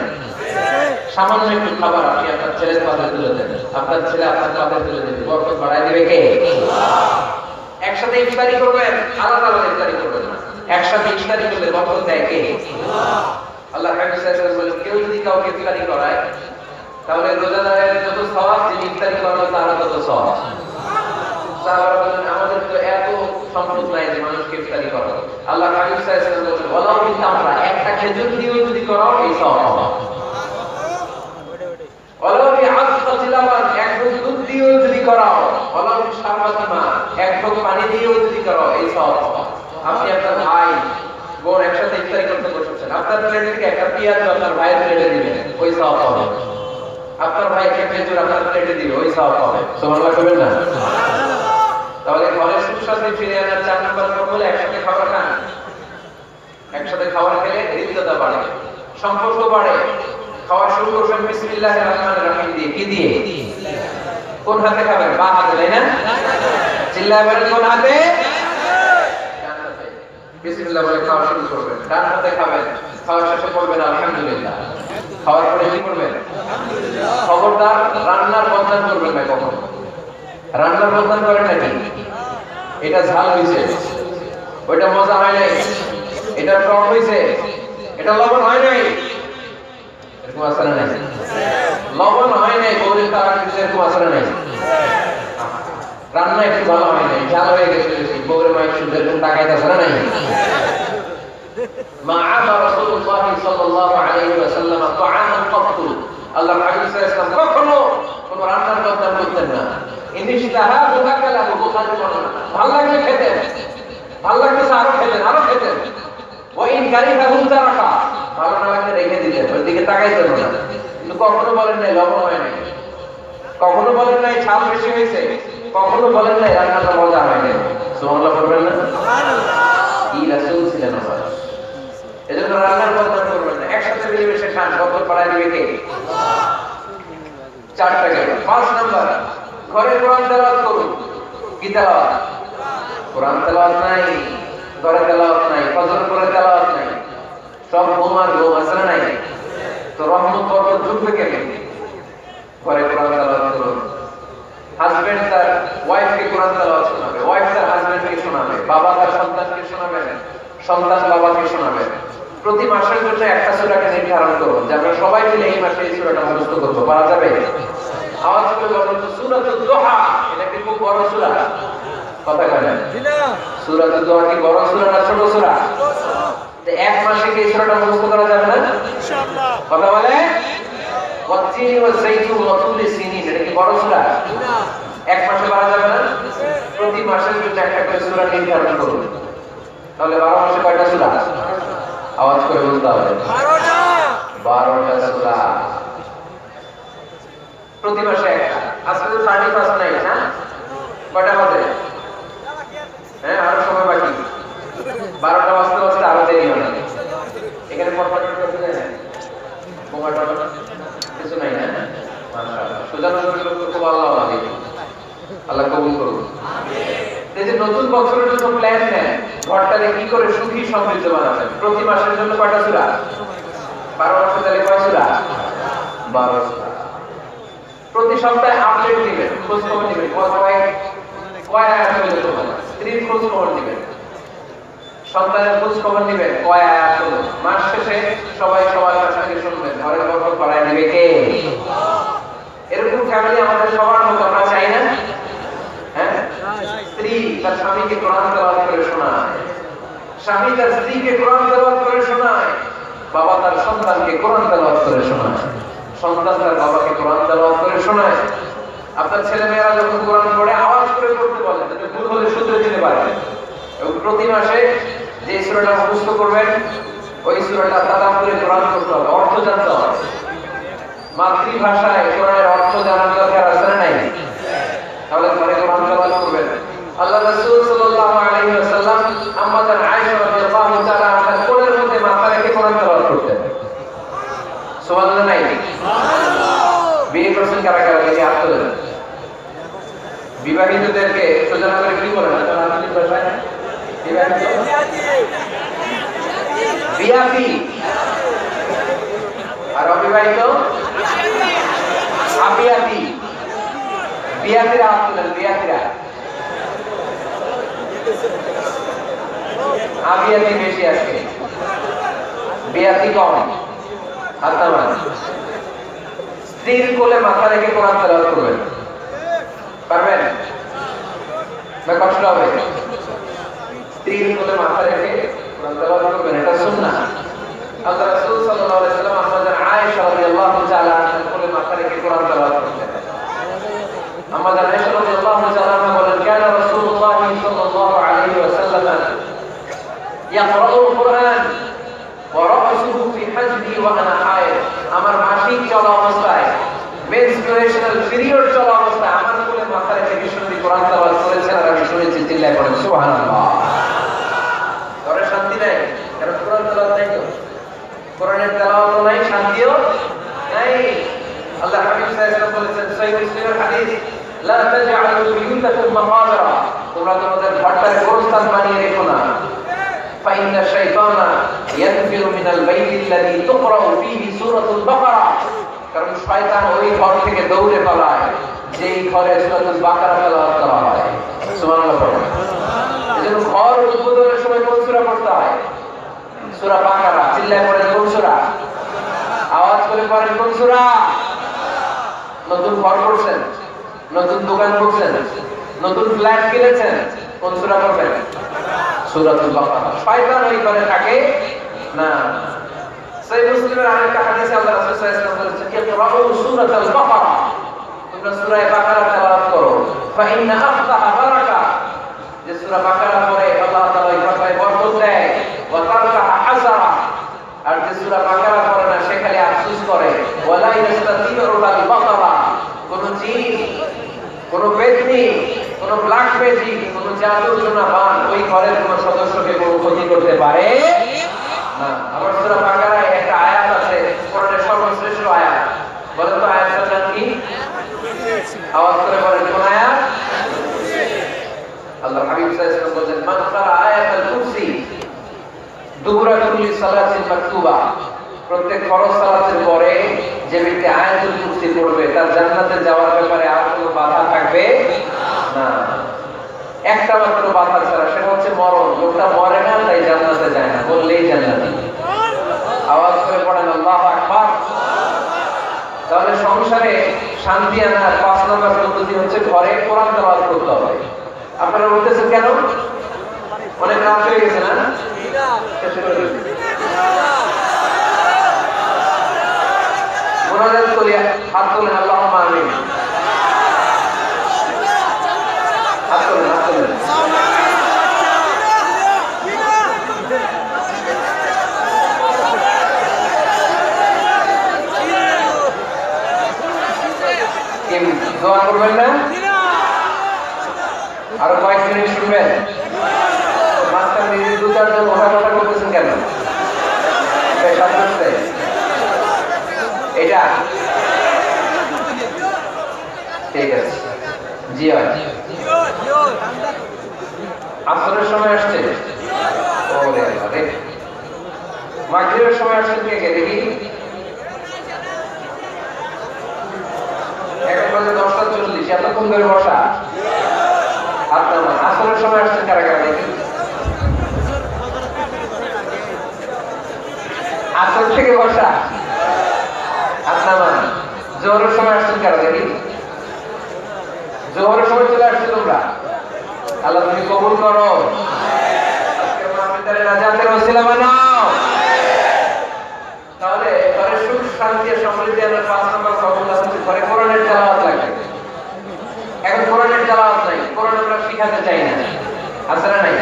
সামান্য একটু খাবার আপনি আপনার ছেলের পাতে তুলে দেন, আপনার ছেলে আপনার পাতে তুলে দেবে, বরকত বাড়ায় দিবে কে? একসাথে ইফতারি করবেন, আলাদা আলাদা ইফতারি করবেন না, একসাথে ইফতারি করলে বরকত দেয় কে? আল্লাহ হাবিব সাল্লাল্লাহু আলাইহি ওয়াসাল্লাম বলেন, কেউ যদি কাউকে ইফতারি করায় তাহলে রোজাদারের যত সওয়াব, যিনি ইফতারি করালো তার তত সওয়াব। সাহাবারা বলেন, আমাদের তো এত সম্পদ নাই যে মানুষকে ইফতারি করাবো। আল্লাহ হাবিব সাল্লাল্লাহু আলাইহি ওয়াসাল্লাম বলেন, ওয়ালাউ বিতামরা, একটা খেজুর দিয়েও যদি করাও এই সওয়াব পাবে। ওয়ালাউ বিআসফাতি লাবান, এক ঢোক দুধ দিয়েও যদি করাও, ওয়ালাউ বিশারবাতি মা, এক ঢোক পানি দিয়েও যদি করাও এই সওয়াব পাবে। আপনি আপনার ভাই বোন একসাথে ইফতারি করতে বসেছেন, আপনার প্লেট থেকে একটা পেঁয়াজ আপনার ভাইয়ের প্লেটে দিবেন, ওই সওয়াব পাবে। আপনার ভাই একটা খেজুর আপনার প্লেটে দিবে, ওই সওয়াব পাবে। সুবহানাল্লাহ কইবেন না? তাহলে ঘরের সুস্বাদে ফিরে আনার 4 নম্বর হলো একসাথে খাবার খান। একসাথে খাবার খেলে হৃদ্যতা বাড়ে, সম্পর্ক বাড়ে। খাওয়া শুরু করবেন বিসমিল্লাহির রহমানির রহিম দিয়ে। কি দিয়ে? কোন হাতে খাবেন? বাঁ হাতে, তাই না? চিল্লায় বলেন, কোন হাতে? ডান হাতে। বিসমিল্লাহ বলে খাওয়া শুরু করবেন। ডান হাতে খাবেন, খাওয়া শেষে বলবেন আলহামদুলিল্লাহ। খাওয়ার পরে কি করবেন? খবরদার রান্নার বদনাম করবেন না কখনো। রান্নার বদনাম করেন নাকি? এটা ঝাল হয়েছে, ওইটা মজা হয় নাই, এটা টক হয়েছে, এটা লবণ হয় নাই, এরকম আসলে নাই। লবণ হয় নাই, বউরের তারা কিছু এরকম আসলে নাই। রান্না একটু ভালো হয় নাই, ঝাল হয়ে গেছে বেশি, বউরের মায়ের শুধু এরকম টাকায় আসলে নাই। মা আবা রাসূলুল্লাহ সাল্লাল্লাহু আলাইহি ওয়াসাল্লাম তাআমান ক্বাতু, আল্লাহর হাবিব সাল্লাল্লাহু আলাইহি ওয়াসাল্লাম কখনো কোন রান্নার বদনাম করতেন না। ইনশাআল্লাহ বুখাকালা বুখারী বলেন, ভালো লাগে খেতেন, ভালো লাগতেছে আরো খেতেন, আরো খেতেন। ওয়া ইন কারিহাহু তারাকা, ভালো না লাগলে রেখে দিতেন, ওই দিকে তাকাইতেন না। কিন্তু কখনো বলেন নাই লবণ হয় নাই, কখনো বলেন নাই ঝাল বেশি হয়েছে, কখনো বলেন নাই রান্নাটা মজা হয় নাই। সুবহানাল্লাহ বলবেন না? সুবহানাল্লাহ। কি রাসূল ছিলেন আমার। এজন্য রান্নার বদনাম করবেন না, একসাথে মিলেমিশে খান, বরকত বাড়ায় দিবে কে? আল্লাহ। 4টা গেল। 5 নাম্বার, ঘরে কোরআন তেলাওয়াত করুন। কি তেলাওয়াত? কোরআন তেলাওয়াত নাই, ঘরে তেলাওয়াত নাই, ফজর পরে তেলাওয়াত নাই, সব ঘুম আর ঘুম, আছে না নাই? তো রহমত বরকত ঢুকবে কেমনে? ঘরে কোরআন তেলাওয়াত করুন। হাজবেন্ড তার ওয়াইফকে কোরআন তেলাওয়াত শোনাবে, ওয়াইফ তার হাজবেন্ডকে শোনাবে, বাবা তার সন্তানকে শোনাবে, সন্তান বাবাকে শোনাবে। প্রতি মাসের জন্য একটা সূরাকে নির্ধারণ করুন যে আমরা সবাই মিলে এই মাসে এই সূরাটা মুখস্থ করব। পারা যাবে? আওয়াজ করে বলুন তো, সূরাতুদ দুহা, এটা কি খুব বড় সূরা? কথা কয় না? সূরাতুদ দুহা কি বড় সূরা না ছোট সূরা? তো এক মাসে কি এই সূরাটা মুখস্থ করা যাবে না? ইনশাআল্লাহ। কথা বলে ওয়াতিনি ওয়া যাইতুন ওয়া তুলি সিনিন, এটা কি বড় সূরা? না। এক মাসে পারা যাবে না? প্রতি মাসের জন্য একটা করে সূরা নির্ধারণ করুন। তাহলে 12 মাসে কয়টা সূরা? আওয়াজ করে বলতে হবে 12টা। 12টা সূরা প্রতি মাসে একটা। আজকে তো 31 নাইট না? কয়টা বাজে? হ্যাঁ, আরো সময় বাকি। 12টা বাজতে বাজতে আরো দেরি হবে। এখানে ফটফট করতে যায় না, মোবাইলটা কিছু নাই না? মাশাআল্লাহ, সুজানগরের লোক খুব আল্লাহ আল্লাহ, আল্লাহ কবুল করুন। আমিন। এই যে নতুন বছরের জন্য প্ল্যান নেন, ঘরটাকে কি করে সুখী সমৃদ্ধ বানাবেন। প্রতি মাসের জন্য কয়টা সূরা? 12 মাসে তাহলে কয় সূরা? 12 সূরা। প্রতি সপ্তাহে আপডেট দিবেন, খোঁজ খবর দিবেন, কয় আয়াত হলো তোমার, স্ত্রীর খোঁজ খবর দিবেন, সন্তানের খোঁজ খবর দিবেন, কয় আয়াত হলো। মাস শেষে সবাই সবার কাছ থেকে শুনবেন, ঘরের বরকত বাড়ায় দিবে কে? এরকম ফ্যামিলি আমাদের সবার মতো আমরা চাই না? হ্যাঁ, স্ত্রী তার স্বামীকে কোরআন তেলাওয়াত করে শোনায়, স্বামী তার স্ত্রীকে কোরআন তেলাওয়াত করে শোনায়, বাবা তার সন্তানকে কোরআন তেলাওয়াত করে শোনায়, সন্তান তার বাবাকে কোরআন তেলাওয়াত করে শোনায়। আপনার ছেলেমেয়েরা যখন কোরআন পড়ে আওয়াজ করে পড়তে বলেন, যাতে ভুল হলে শুধরে দিতে পারে। এবং প্রতি মাসে যে সূরাটা মুখস্থ করবেন, ওই সূরাটা তাদাব্বুরে কোরআন করতে হবে, অর্থ জানতে হবে। মাতৃভাষায় কোরআনের অর্থ জানার দরকার আছে না নাই? তাহলে ঘরে কোরআন তেলাওয়াত করবেন। আল্লাহ রাসূল সাল্লাল্লাহু আলাইহি ওয়াসাল্লাম আম্মা জান আয়েশা রাদিয়াল্লাহু তাআলা আনহার কোলের মধ্যে মাথা রেখে কোরআন তেলাওয়াত করতেন। সুবহানাল্লাহ নাই? সুবহানাল্লাহ। বিয়ে করছেন কারা কারা দেখে হাত তোলেন। বিবাহিতদেরকে সোজা করে কি বলেন? আপনারা আধুনিক ভাষায় বিয়াতি আর অবিবাহিত আবিয়াতি। বিয়াতিরা হাত তোলেন, বিয়াতিরা। আবিয়াতি বেশি আছে, বিয়াতি কম। হাত নামান। স্ত্রীর কোলে মাথা রেখে কোরআন তেলাওয়াত করবেন, পারবেন না? কষ্ট হবে। স্ত্রীর কোলে মাথা রেখে কোরআন তেলাওয়াত করবেন, এটা সুন্নাহ। আল্লাহ রাসূল সাল্লাল্লাহু আলাইহি ওয়াসাল্লাম আমাদের আয়েশা রাদিয়াল্লাহু তাআলা আনহার কোলে মাথা রেখে কোরআন তেলাওয়াত করতেন। আমাদের আয়েশা রাদিয়াল্লাহু তাআলা আনহা বলেন, কানা রাসূলুল্লাহ সাল্লাল্লাহু আলাইহি ওয়াসাল্লাম ইয়াকরাউল কুরআন ওয়া রা'সুহু ফি হাজবি ওয়া আনা হায়েদ। আমার মাসিক চলা অবস্থায়, মেনস্ট্রুয়েশনাল পিরিয়ড চলা অবস্থায় আমার কোলে মাথা রেখে বিশ্বনবী কোরআন তেলাওয়াত করেছেন, আর আমি শুনেছি। চিল্লায় পড়েন সুবহানাল্লাহ। ঘরে শান্তি নাই, কারণ কোরআন তেলাওয়াত নাই। তো কোরআনের তেলাওয়াত নাই, শান্তিও নাই। আল্লাহ হাবিব সাল্লাল্লাহু আলাইহি ওয়াসাল্লাম বলেছেন, সহিহ মুসলিমের হাদিস, লা তাজআলু বুয়ুতাকুম মাকাবিরা, তোমরা তোমাদের ঘরটাকে গোরস্থান বানিয়ে রেখো না। ফাইন্না শাইতানা ইয়ানফিরু মিনাল বাইতি আল্লাযী তুকরাউ ফীহি সূরাতুল বাকারা, কারণ শয়তান ওই ঘর থেকে দৌড়ে পালায় যেই ঘরে সূরাতুল বাকারা তেলাওয়াত করা হয়। সুবহানাল্লাহ পড়ুন। এজন্য ঘর উদ্বোধনের সময় কোন সূরা পড়তে হয়? সূরা বাকারা। চিল্লায় পড়েন কোন সূরা? আওয়াজ করে পড়েন কোন সূরা? নতুন ঘর করছেন, নতুন দোকান করছেন, নতুন ফ্ল্যাট কিনেছেন, কোন সূরা পড়বেন? সূরাতুল বাকারা। শয়তান ওই ঘরে থাকে না। সহিহ মুসলিমের আরেকটা হাদিসে আল্লাহ রাসূল সাল্লাল্লাহু আলাইহি ওয়াসাল্লাম বলেছেন, ইকরাউ সূরাতুল বাকারা, তোমরা সূরা বাকারা তেলাওয়াত করো। ফা ইন্না আফতাহা বারাকা, যে সূরা বাকারা পড়ে আল্লাহ তাআলা এই ঘরে বরকত দেয়। ওয়া তারকাহা হাসারা, আর যে সূরা বাকারা পড়ে না সে খালি আফসোস করে। ওয়ালা ইয়াস্তাতিরু আল বাকারা, কোন জিন, কোন পেতনি, কোন ব্ল্যাক ম্যাজিক, কোন জাদু টোনা বান ওই ঘরের কোন সদস্যকে কোনো ক্ষতি করতে পারে না। আবার সূরা বাকারায় একটা আয়াত আছে, কোরআনের সর্বশ্রেষ্ঠ আয়াত। বলেন তো আয়াতটার নাম কি? আওয়াজ করে বলেন কোন আয়াত? আল্লাহ হাবিব সাল্লাল্লাহু আলাইহি ওয়াসাল্লাম বলেন, মান ক্বারা আয়াতুল কুরসি দুবুরা কুল্লি সালাতিন মাকতুবা, প্রত্যেক ফরজ সালাতের পরে যে ব্যক্তি আয়াতুল কুরসি পড়বে তার জান্নাতে যাওয়ার ব্যাপারে আর কোনো বাধা থাকবে না। একটা মাত্র বাধা ছাড়া, সেটা হচ্ছে মরণ। লোকটা মরে না তাই জান্নাতে যায় না, বললেই জান্নাতি। আওয়াজ করে পড়েন আল্লাহু আকবার। তাহলে সংসারে শান্তি আনার 5 নম্বর পদ্ধতি হচ্ছে ঘরে কোরআন তেলাওয়াত করতে হবে। আপনারা বলতেছেন কেন? অনেক রাত হয়ে গেছে না? শেষ করে দিন। মুনাজাত করি, হাত তোলেন, আল্লাহুম্মা আমিন। হাত তোলেন, হাত তোলেন। দোয়া করবেন না? আরো কয়েক মিনিট শুনবেন? মাস্টার নিজে 2-4 জন ওঠা করতেছেন কেন? এটা ঠিক আছে। জি হয়। আসরের সময় আসছে, ওরে আরে মাগরিবের সময় আসছেন কে কে দেখি? এখন বাজে 10:40, এতক্ষণ ধরে বসা। আসরের সময় আসছেন কারা কারা দেখি? আসর থেকে বসা। আপনার জোহরের সময় আসছেন কারা দেখি? জোহরের সময় চলে আসছে তোমরা। আল্লাহ তুমি কবুল করো। আজকে মাহফিলে নাজাতের ওসিলা বানাও। তাহলে ঘরে সুখ শান্তি আর সমৃদ্ধি আনার 5 নম্বর ফর্মুলা হচ্ছে ঘরে কোরআনের তেলাওয়াত লাগবে। এখন কোরআনের তেলাওয়াত নাই, কোরআন আমরা শিখাতে চাই না। আছে না নাই?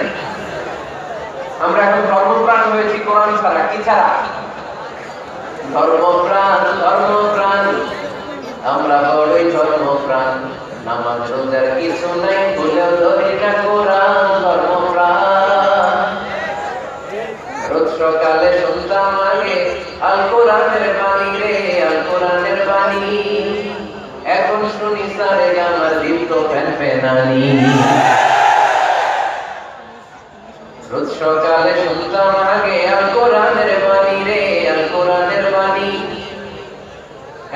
আমরা এখন ধর্মপ্রাণ হয়েছি কোরআন ছাড়া। কি ছাড়া? ধর্মপ্রাণ, ধর্মপ্রাণ, আমরা বড়ই ধর্মপ্রাণ। নামাজ রোজার কিছু নাই, ভুলেও ধরি না কোরআন। ধর্মপ্রাণ, রোজ সকালে শুনতাম আগে আল কোরআনের বাণী রে, আল কোরআনের বাণী। এখন শুনি সারে গামার দীপ্ত ফ্যান ফ্যানানি। বুঝতাম আগে আল কোরআনের বাণী রে, আল কোরআনের বাণী।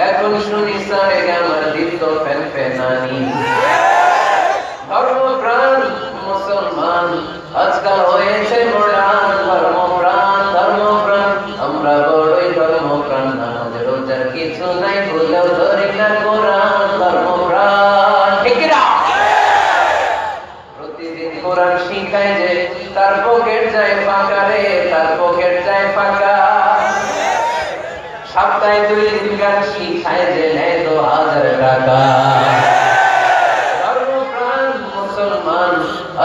এখন শুনি সারে আমার দিল তো ফেনফেনানি। ধর্মপ্রাণ মুসলমান আজকাল হয়েছে মডার্ন। ধর্মপ্রাণ ধর্মপ্রাণ আমরা বড়ই ধর্মপ্রাণ। আমাদের রোজার কিছু নাই ভুলেও ধরি না কোরআন। ধর্মপ্রাণ ঠিক না? প্রতিদিন কোরআন শিখায় যে তার পকেট যায় ফাঁকা রে, তার পকেট যায় ফাঁকা। সপ্তাহে 2 দিন গান শিখায় যে নেয় 2000 টাকা। ধর্মপ্রাণ মুসলমান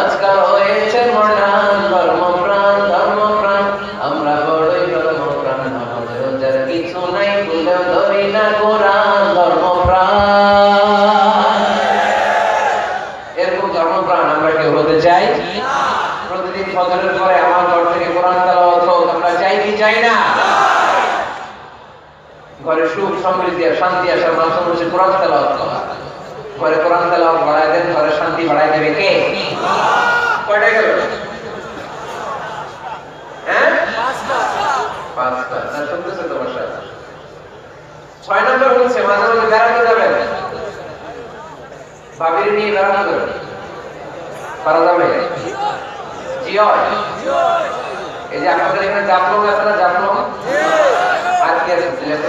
আজকাল হয়েছে মডার্ন। ধর্মপ্রাণ ধর্মপ্রাণ আমরা বড়ই ধর্মপ্রাণ। আমাদের রোজার কিছু নাই ভুলেও ধরি না কোরআন। ধর্মপ্রাণ এরকম ধর্মপ্রাণ আমরা কেউ হতে চাই? প্রতিদিন ফজরের পরে আমার ঘর থেকে কোরআন তেলাওয়াত হোক, আমরা চাই কি চাই না? ঘরে সুখ সমৃদ্ধি আর শান্তি আসার মাধ্যম হচ্ছে কোরআন তেলাওয়াত করা। ঘরে কোরআন তেলাওয়াত বাড়ায় দেন, ঘরে শান্তি বাড়ায় দেবে কে? কয়টা গেল? হ্যাঁ 5টা। না শুনতেছে তো বাসা? 6 নম্বর হচ্ছে মাঝে মাঝে বেড়াতে যাবেন। ভাবির নিয়ে বেড়াতে যাবেন, পারা যাবে? জি হয়। এই যে আপনাদের এখানে জাফলং আছে না? জাফলং আর কি আছে সিলেটে?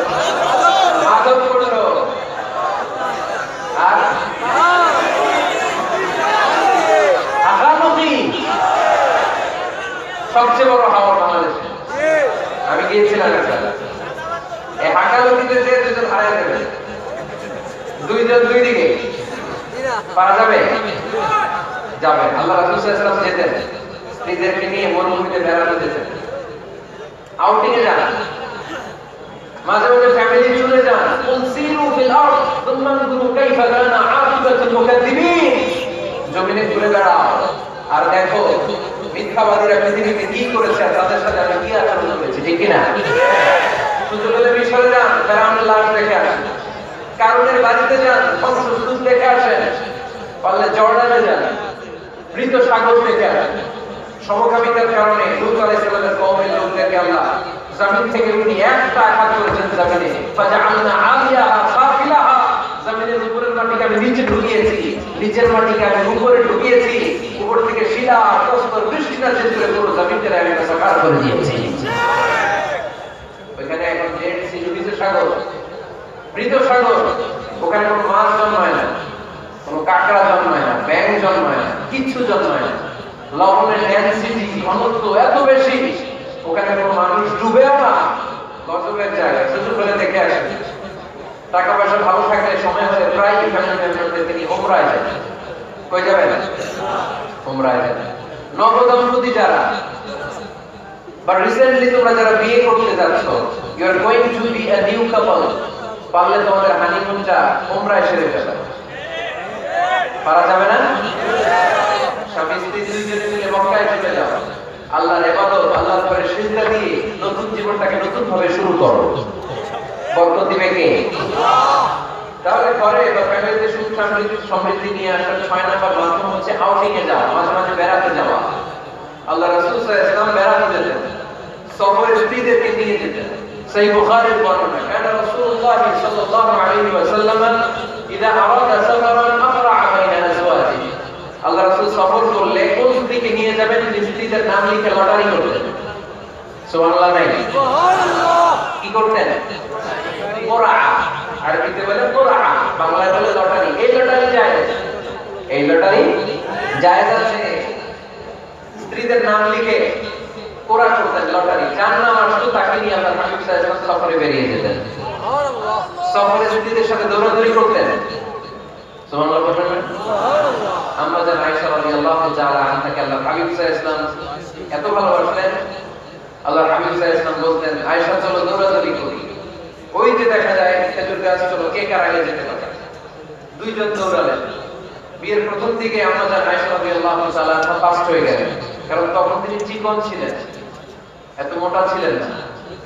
মাধব কুণ্ড আর হাসানুদ্দি, সবচেয়ে বড় হাওর বাংলাদেশে। আমি গিয়েছিলাম একবার। এই হাকালুকিতে যে দুজন হারাই দেবে, দুইজন দুই দিকে, পারা যাবে? যাবে। আল্লাহ রাসূল সাল্লাল্লাহু আলাইহি ওয়াসাল্লাম যেতেন, স্ত্রীদেরকে নিয়ে মরুভূমিতে বেড়াতে যেতেন, আউটিং এ যান। মাঝে মাঝে ফ্যামিলি চলে যান। কুল সিরু ফিল আরদ সুম্মা আনজুরু কাইফা কানা আকিবাতুল মুকাদ্দিবিন। জমিনে ঘুরে বেড়াও আর দেখো মিথ্যাবাদীরা পৃথিবীতে কি করেছে আর তাদের সাথে আমি কি আচরণ করেছি, ঠিক কি না? সুযোগ হলে মিশরে যান, ফেরাউনের লাশ দেখে আসেন। কারণের বাড়িতে যান, ধ্বংসস্তূপ দেখে আসেন। পারলে জর্ডানে যান, মৃত সাগর দেখে আসেন। সমকামিতার কারণে লূত আলাইহিস সালামের কওমের লোকদেরকে আল্লাহ জমিন থেকে উনি একটা আঘাত করেছেন জমিনে। ফাজআলনা আলিয়াহা সাফিলাহা, জমিনের উপরের মাটিকে আমি নিচে ঢুকিয়েছি, নিচের মাটিকে আমি উপরে ঢুকিয়েছি। উপর থেকে শিলা প্রস্তর বৃষ্টি নাজিল করে পুরো জমিনটাকে আমি সাকার করে দিয়েছি। ওখানে এখন ডেড সি, মৃত সাগর, মৃত সাগর। ওখানে কোনো মাছ জন্মায় না, কোনো কাঁকড়া জন্মায় না, ব্যাঙ জন্মায় না, কিচ্ছু জন্মায় না। লবণের ডেনসিটি ঘনত্ব এত বেশি, ওখানে কোনো মানুষ ডুবেও না। গজবের জায়গা, সুযোগ হলে দেখে আসেন। টাকা পয়সা ভালো থাকলে সময় হলে প্রায় ফ্যামিলি মেম্বারদের তিনি উমরায় যায়। কই যাবেন? উমরায় যাবেন। নবদম্পতি যারা বা রিসেন্টলি তোমরা যারা বিয়ে করতে যাচ্ছ, you are going to be a new couple, পারলে তোমাদের হানিমুনটা উমরায় সেরে ফেলো। পারা যাবে না? স্বামী স্ত্রী দুইজনে মিলে মক্কায় চলে যাও, আল্লাহর ইবাদত, আল্লাহর পরে সিজদা দিয়ে নতুন জীবনটাকে নতুন ভাবে শুরু করো। বরকত দিবে কে? তাহলে ঘরে বা ফ্যামিলিতে সুখ সমৃদ্ধি নিয়ে আসার 6 নম্বর মাধ্যম হচ্ছে আউটিং এ যাওয়া, মাঝে মাঝে বেড়াতে যাওয়া। আল্লাহ রাসূল সাল্লাল্লাহু আলাইহি ওয়াসাল্লাম বেড়াতে যেতেন, সফরে স্ত্রীদেরকে নিয়ে যেতেন। সহিহ বুখারীর বর্ণনা, কানা রাসূলুল্লাহ সাল্লাল্লাহু আলাইহি ওয়াসাল্লাম ইযা আরাদা সাফারান আফরা বাইনা আজওয়াজিহি। আল্লাহ রাসূল সফর করলে কোন স্ত্রীকে নিয়ে যাবেন, স্ত্রীদের নাম লিখে লটারি করতেন। সুবহানাল্লাহ নাই? সুবহানাল্লাহ। কি করতেন? কোরআ, আরবিতে বলে কোরআ, বাংলায় বলে লটারি। এই লটারি জায়েজ, এই লটারি জায়েজ আছে। স্ত্রীদের নাম লিখে কোরআ করতেন, লটারি। যার নাম আসতো তাকে নিয়ে আল্লাহ হাবিব সাল্লাল্লাহু আলাইহি ওয়াসাল্লাম সফরে বেরিয়ে যেতেন। সুবহানাল্লাহ। সফরে স্ত্রীদের সাথে দৌড়াদৌড়ি করতেন। সুবহানাল্লাহ বলেন না? সুবহানাল্লাহ। আম্মা জান আয়েশা রাদিয়াল্লাহু তাআলা আনহাকে আল্লাহ হাবিব সাল্লাল্লাহু আলাইহি ওয়াসাল্লাম এত ভালোবাসতেন, আল্লাহ হাবিব সাল্লাল্লাহু আলাইহি ওয়াসাল্লাম বলতেন, আয়েশা চলো দৌড়াদৌড়ি করি। ওই যে দেখা যায় খেজুর গাছ, চলো কে কার আগে যেতে পারে। দুইজন দৌড়ালেন। বিয়ের প্রথম দিকে আম্মা জান আয়েশা রাদিয়াল্লাহু তাআলা ফার্স্ট হয়ে গেলেন, কারণ তখন তিনি চিকন ছিলেন, এত মোটা ছিলেন না।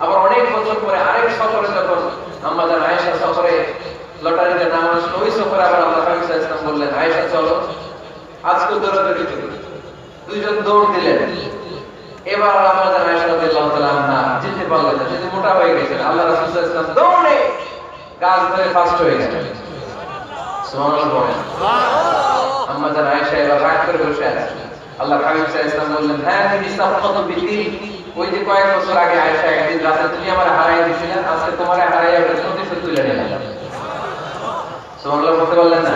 আবার অনেক বছর পরে আরেক সফরে যখন আম্মা জান আয়েশা সফরে লটারিতে নাম আসলো, ওই সফরে আবার আল্লাহ হাবিব সাল্লাল্লাহু আলাইহি ওয়াসাল্লাম বললেন, আয়েশা চলো আজকে দৌড়াদৌড়ি করি। দুইজন দৌড় দিলেন। এবার আমাদের আয়েশা রাদিয়াল্লাহু তাআলা আনহা যেতে পারলেন না, যেতে মোটা হয়ে গেছেন। আল্লাহ রাসূল সাল্লাল্লাহু আলাইহি ওয়াসাল্লাম দৌড়ে গাছ ধরে ফাস্ট হয়ে গেলেন। সুবহানাল্লাহ বলেন। আমাদের আয়েশা এবার রাগ করে বসে আছে। আল্লাহ হাবিব সাল্লাল্লাহু আলাইহি ওয়াসাল্লাম বললেন, হ্যাঁ তুমি সাফাত বিদিন, ওই যে কয়েক বছর আগে আয়েশা একদিন রাতে তুমি আমার হারাই দিয়েছিলে, আজকে তোমার হারাইয়া প্রতিশোধ তুলে নিলাম। সুবহানাল্লাহ বলতে বললেন না?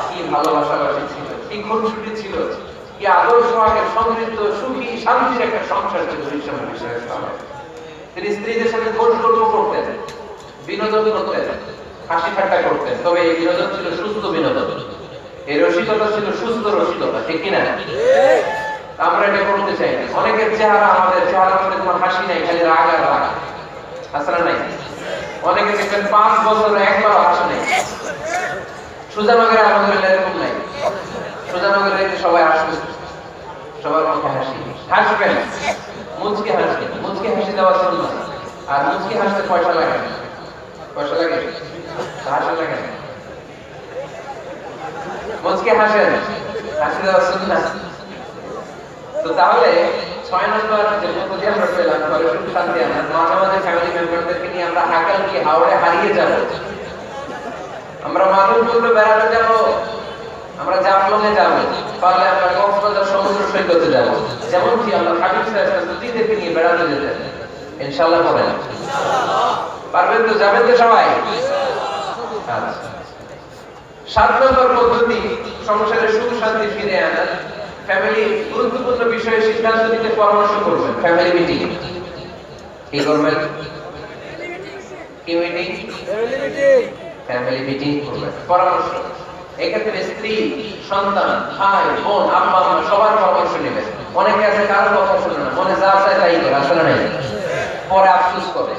কি ভালোবাসাবাসী ছিল, কি খুনসুটি ছিল, কি আদর্শ আগের সমৃদ্ধ সুখী শান্তির একটা সংসার ছিল এই সময় বিষয়ের সময়। তিনি স্ত্রীদের সাথে গল্প করতেন, বিনোদন করতেন, হাসি ঠাট্টা করতেন, তবে এই বিনোদন ছিল সুস্থ বিনোদন, এই রসিকতা ছিল সুস্থ রসিকতা, ঠিক কিনা? আমরা এটা করতে চাই না। অনেকের চেহারা, আমাদের চেহারা মধ্যে কোনো হাসি নাই, খালি রাগ আর রাগ, হাসনা নাই। অনেকে দেখবেন 5 বছর একবার হাসি নাই। সুজানগরে আমাদের এরকম নাই। সুজানগরে সবাই হাসবে, সবার মুখে হাসি, হাসবেন, মুচকি হাসবেন, মুচকি হাসি দেওয়া সুন্নাত। আর মুচকি হাসতে পয়সা লাগে না, পয়সা লাগে, হাসি লাগে না, মুচকি হাসেন, হাসি দেওয়া সুন্নাত। তো তাহলে 6 নম্বর যে পদ্ধতি আমরা পেলাম, ঘরে সুখ শান্তি আনা, মাঝে মাঝে ফ্যামিলি মেম্বারদেরকে নিয়ে আমরা হাকাল কি হাওড়ে হারিয়ে যাব, আমরা মাধবপুরে বেড়াতে যাব, আমরা জাফলংয়ে যাব, পারলে আমরা কক্সবাজার সমুদ্র সৈকতে যাব, যেমন কি আমরা হাবিব সাহেব স্ত্রীদেরকে নিয়ে বেড়াতে যেতেন। ইনশাআল্লাহ বলেন ইনশাআল্লাহ, পারবেন তো? যাবেন তো সবাই? আচ্ছা। 7 নম্বর পদ্ধতি সংসারে সুখ শান্তি ফিরে আনা, ফ্যামিলি গুরুত্বপূর্ণ বিষয়ে সিদ্ধান্ত নিতে পরামর্শ করবেন। ফ্যামিলি মিটিং কি করবেন? কি মিটিং? ফ্যামিলি মিটিং করবেন, পরামর্শ। এক্ষেত্রে স্ত্রী, সন্তান, ভাই, বোন, আম্মা, সবার পরামর্শ নেবেন। অনেকে আছে কারোর কথা শুনে না, মনে যা চায় তাই করে, আসলে নাই, পরে আফসোস করে,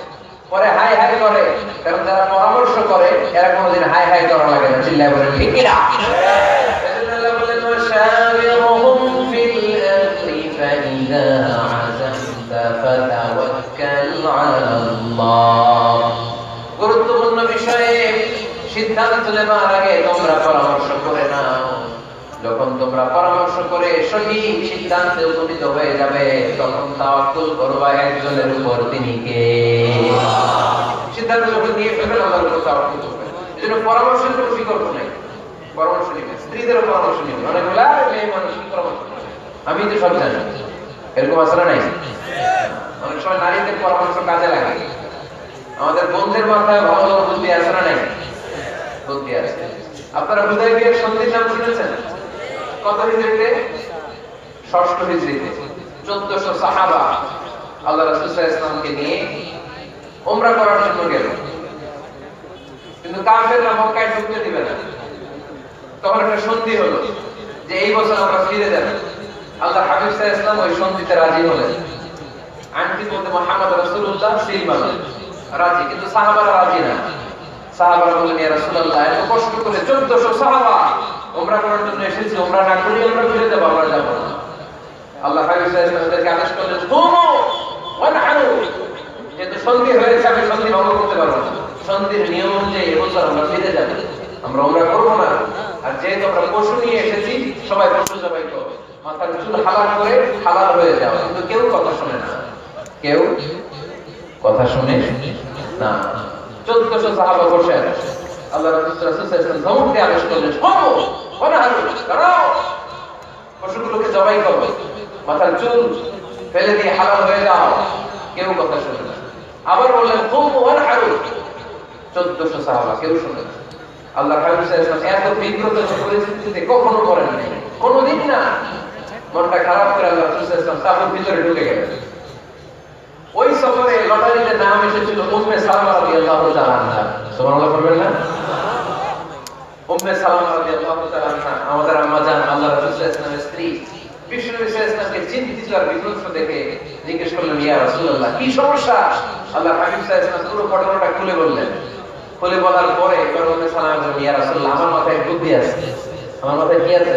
পরে হাই হাই করে। কারণ যারা পরামর্শ করে এরা কোনোদিন হাই হাই করা লাগে না, চিল্লায় বলে ঠিক কিনা? আল্লাহ বলেন ওয়াশাবিরহুম ফিল আমরি ফাইযা আযামতা ফাতাওয়াক্কাল আলাল্লাহ। গুরুত্বপূর্ণ বিষয়ে সিদ্ধান্ত নেবার আগে তোমরা পরামর্শ করে নাও। যখন তোমরা পরামর্শ করে সঠিক সিদ্ধান্তে উপনীত হয়ে যাবে, তখন তাওয়াক্কুল করবা একজনের উপর, তিনি কে? সিদ্ধান্ত যখন নিয়ে ফেলবেন আল্লাহর উপর তাওয়াক্কুল করবেন। এজন্য পরামর্শের কোনো বিকল্প নাই, পরামর্শ নেবেন, স্ত্রীদের পরামর্শ নেবেন। অনেক বলে আরে মেয়ে মানুষ কি পরামর্শ নেবে, আমি তো সব জানি, এরকম আসলে নাই। অনেক সময় নারীদের পরামর্শ কাজে লাগে। আমাদের বোনদের মাথায় ভালো ভালো বুদ্ধি আছে না নাই? বুদ্ধি আছে। আপনারা হুদায়বিয়ার সন্ধির নাম শুনেছেন? কত হিজরিতে? 6ষ্ঠ হিজরিতে 1400 সাহাবা আল্লাহ রাসূল সাল্লাল্লাহু আলাইহি ওয়াসাল্লামকে নিয়ে উমরা করার জন্য গেল, কিন্তু কাফেররা মক্কায় ঢুকতে দিবে না। তখন একটা সন্ধি হলো যে এই বছর আমরা ফিরে যাব। আল্লাহ হাবিব সাল্লাল্লাহু আলাইহি ওয়াসাল্লাম ওই সন্ধিতে রাজি হলেন। আনকি বলতে মুহাম্মদ রাসূলুল্লাহ সিলমান রাজি, কিন্তু সাহাবারা রাজি না। সাহাবারা বললেন ইয়া রাসূলুল্লাহ, এত কষ্ট করে 1400 সাহাবা উমরা করার জন্য এসেছি, উমরা না করে আমরা ফিরে যাব, আমরা যাব না। আল্লাহ হাবিব সাল্লাল্লাহু আলাইহি ওয়াসাল্লামকে আদেশ করলেন কুমু ওয়ানহারু, যেহেতু সন্ধি হয়েছে আমি সন্ধি ভঙ্গ করতে পারবো না। সন্ধির নিয়ম অনুযায়ী এবছর আমরা ফিরে যাব, আমরা উমরা করব না। আর যেহেতু আমরা পশু নিয়ে এসেছি, সবাই পশু জবাই করো, মাথার চুল হালাল করে হালাল হয়ে যাও। কিন্তু কেউ কথা শুনে না, কেউ কথা শুনে না। 1400 সাহাবা বসে আছে। আল্লাহ রাসূল সাল্লাল্লাহু আলাইহি ওয়াসাল্লাম ধমকে আদেশ করলেন কুমু ওয়ানহারু, দাঁড়াও, পশুগুলোকে জবাই করো, মাথার চুল ফেলে দিয়ে হালাল হয়ে যাও। কেউ কথা শুনে না। আবার বললেন কুমু ওয়ানহারু, 1400 সাহাবা, কেউ শুনে না। আল্লাহ হাবিব সাল্লাল্লাহু আলাইহি ওয়াসাল্লাম এত বিব্রত পরিস্থিতিতে কখনো করেন নাই, কোনোদিন না। মনটা খারাপ করে আল্লাহ রাসূল সাল্লাল্লাহু আলাইহি ওয়াসাল্লাম সাফের ভিতরে ঢুকে গেলেন। ওই সফরে লটারিতে নাম এসেছিল উম্মে সালামা রাদিয়াল্লাহু তাআলা আনহা। সুবহানাল্লাহ বলবেন না? উম্মে সালামা রাদিয়াল্লাহু তাআলা আনহা আমাদের আম্মা জান, আল্লাহ রাসূল সাল্লাল্লাহু আলাইহি ওয়াসাল্লামের স্ত্রী। বিশ্বনবী সাল্লাল্লাহু আলাইহি ওয়াসাল্লামকে চিন্তিত আর বিব্রত দেখে জিজ্ঞেস করলেন ইয়া রাসূলুল্লাহ, কি সমস্যা? আল্লাহ হাবিব সাল্লাল্লাহু আলাইহি ওয়াসাল্লাম পুরো ঘটনাটা খুলে বললেন। খুলে বলার পরে উম্মে সালামা বললেন ইয়া রাসূলুল্লাহ, আমার মাথায় এক বুদ্ধি আছে। আমার মাথায় কি আছে?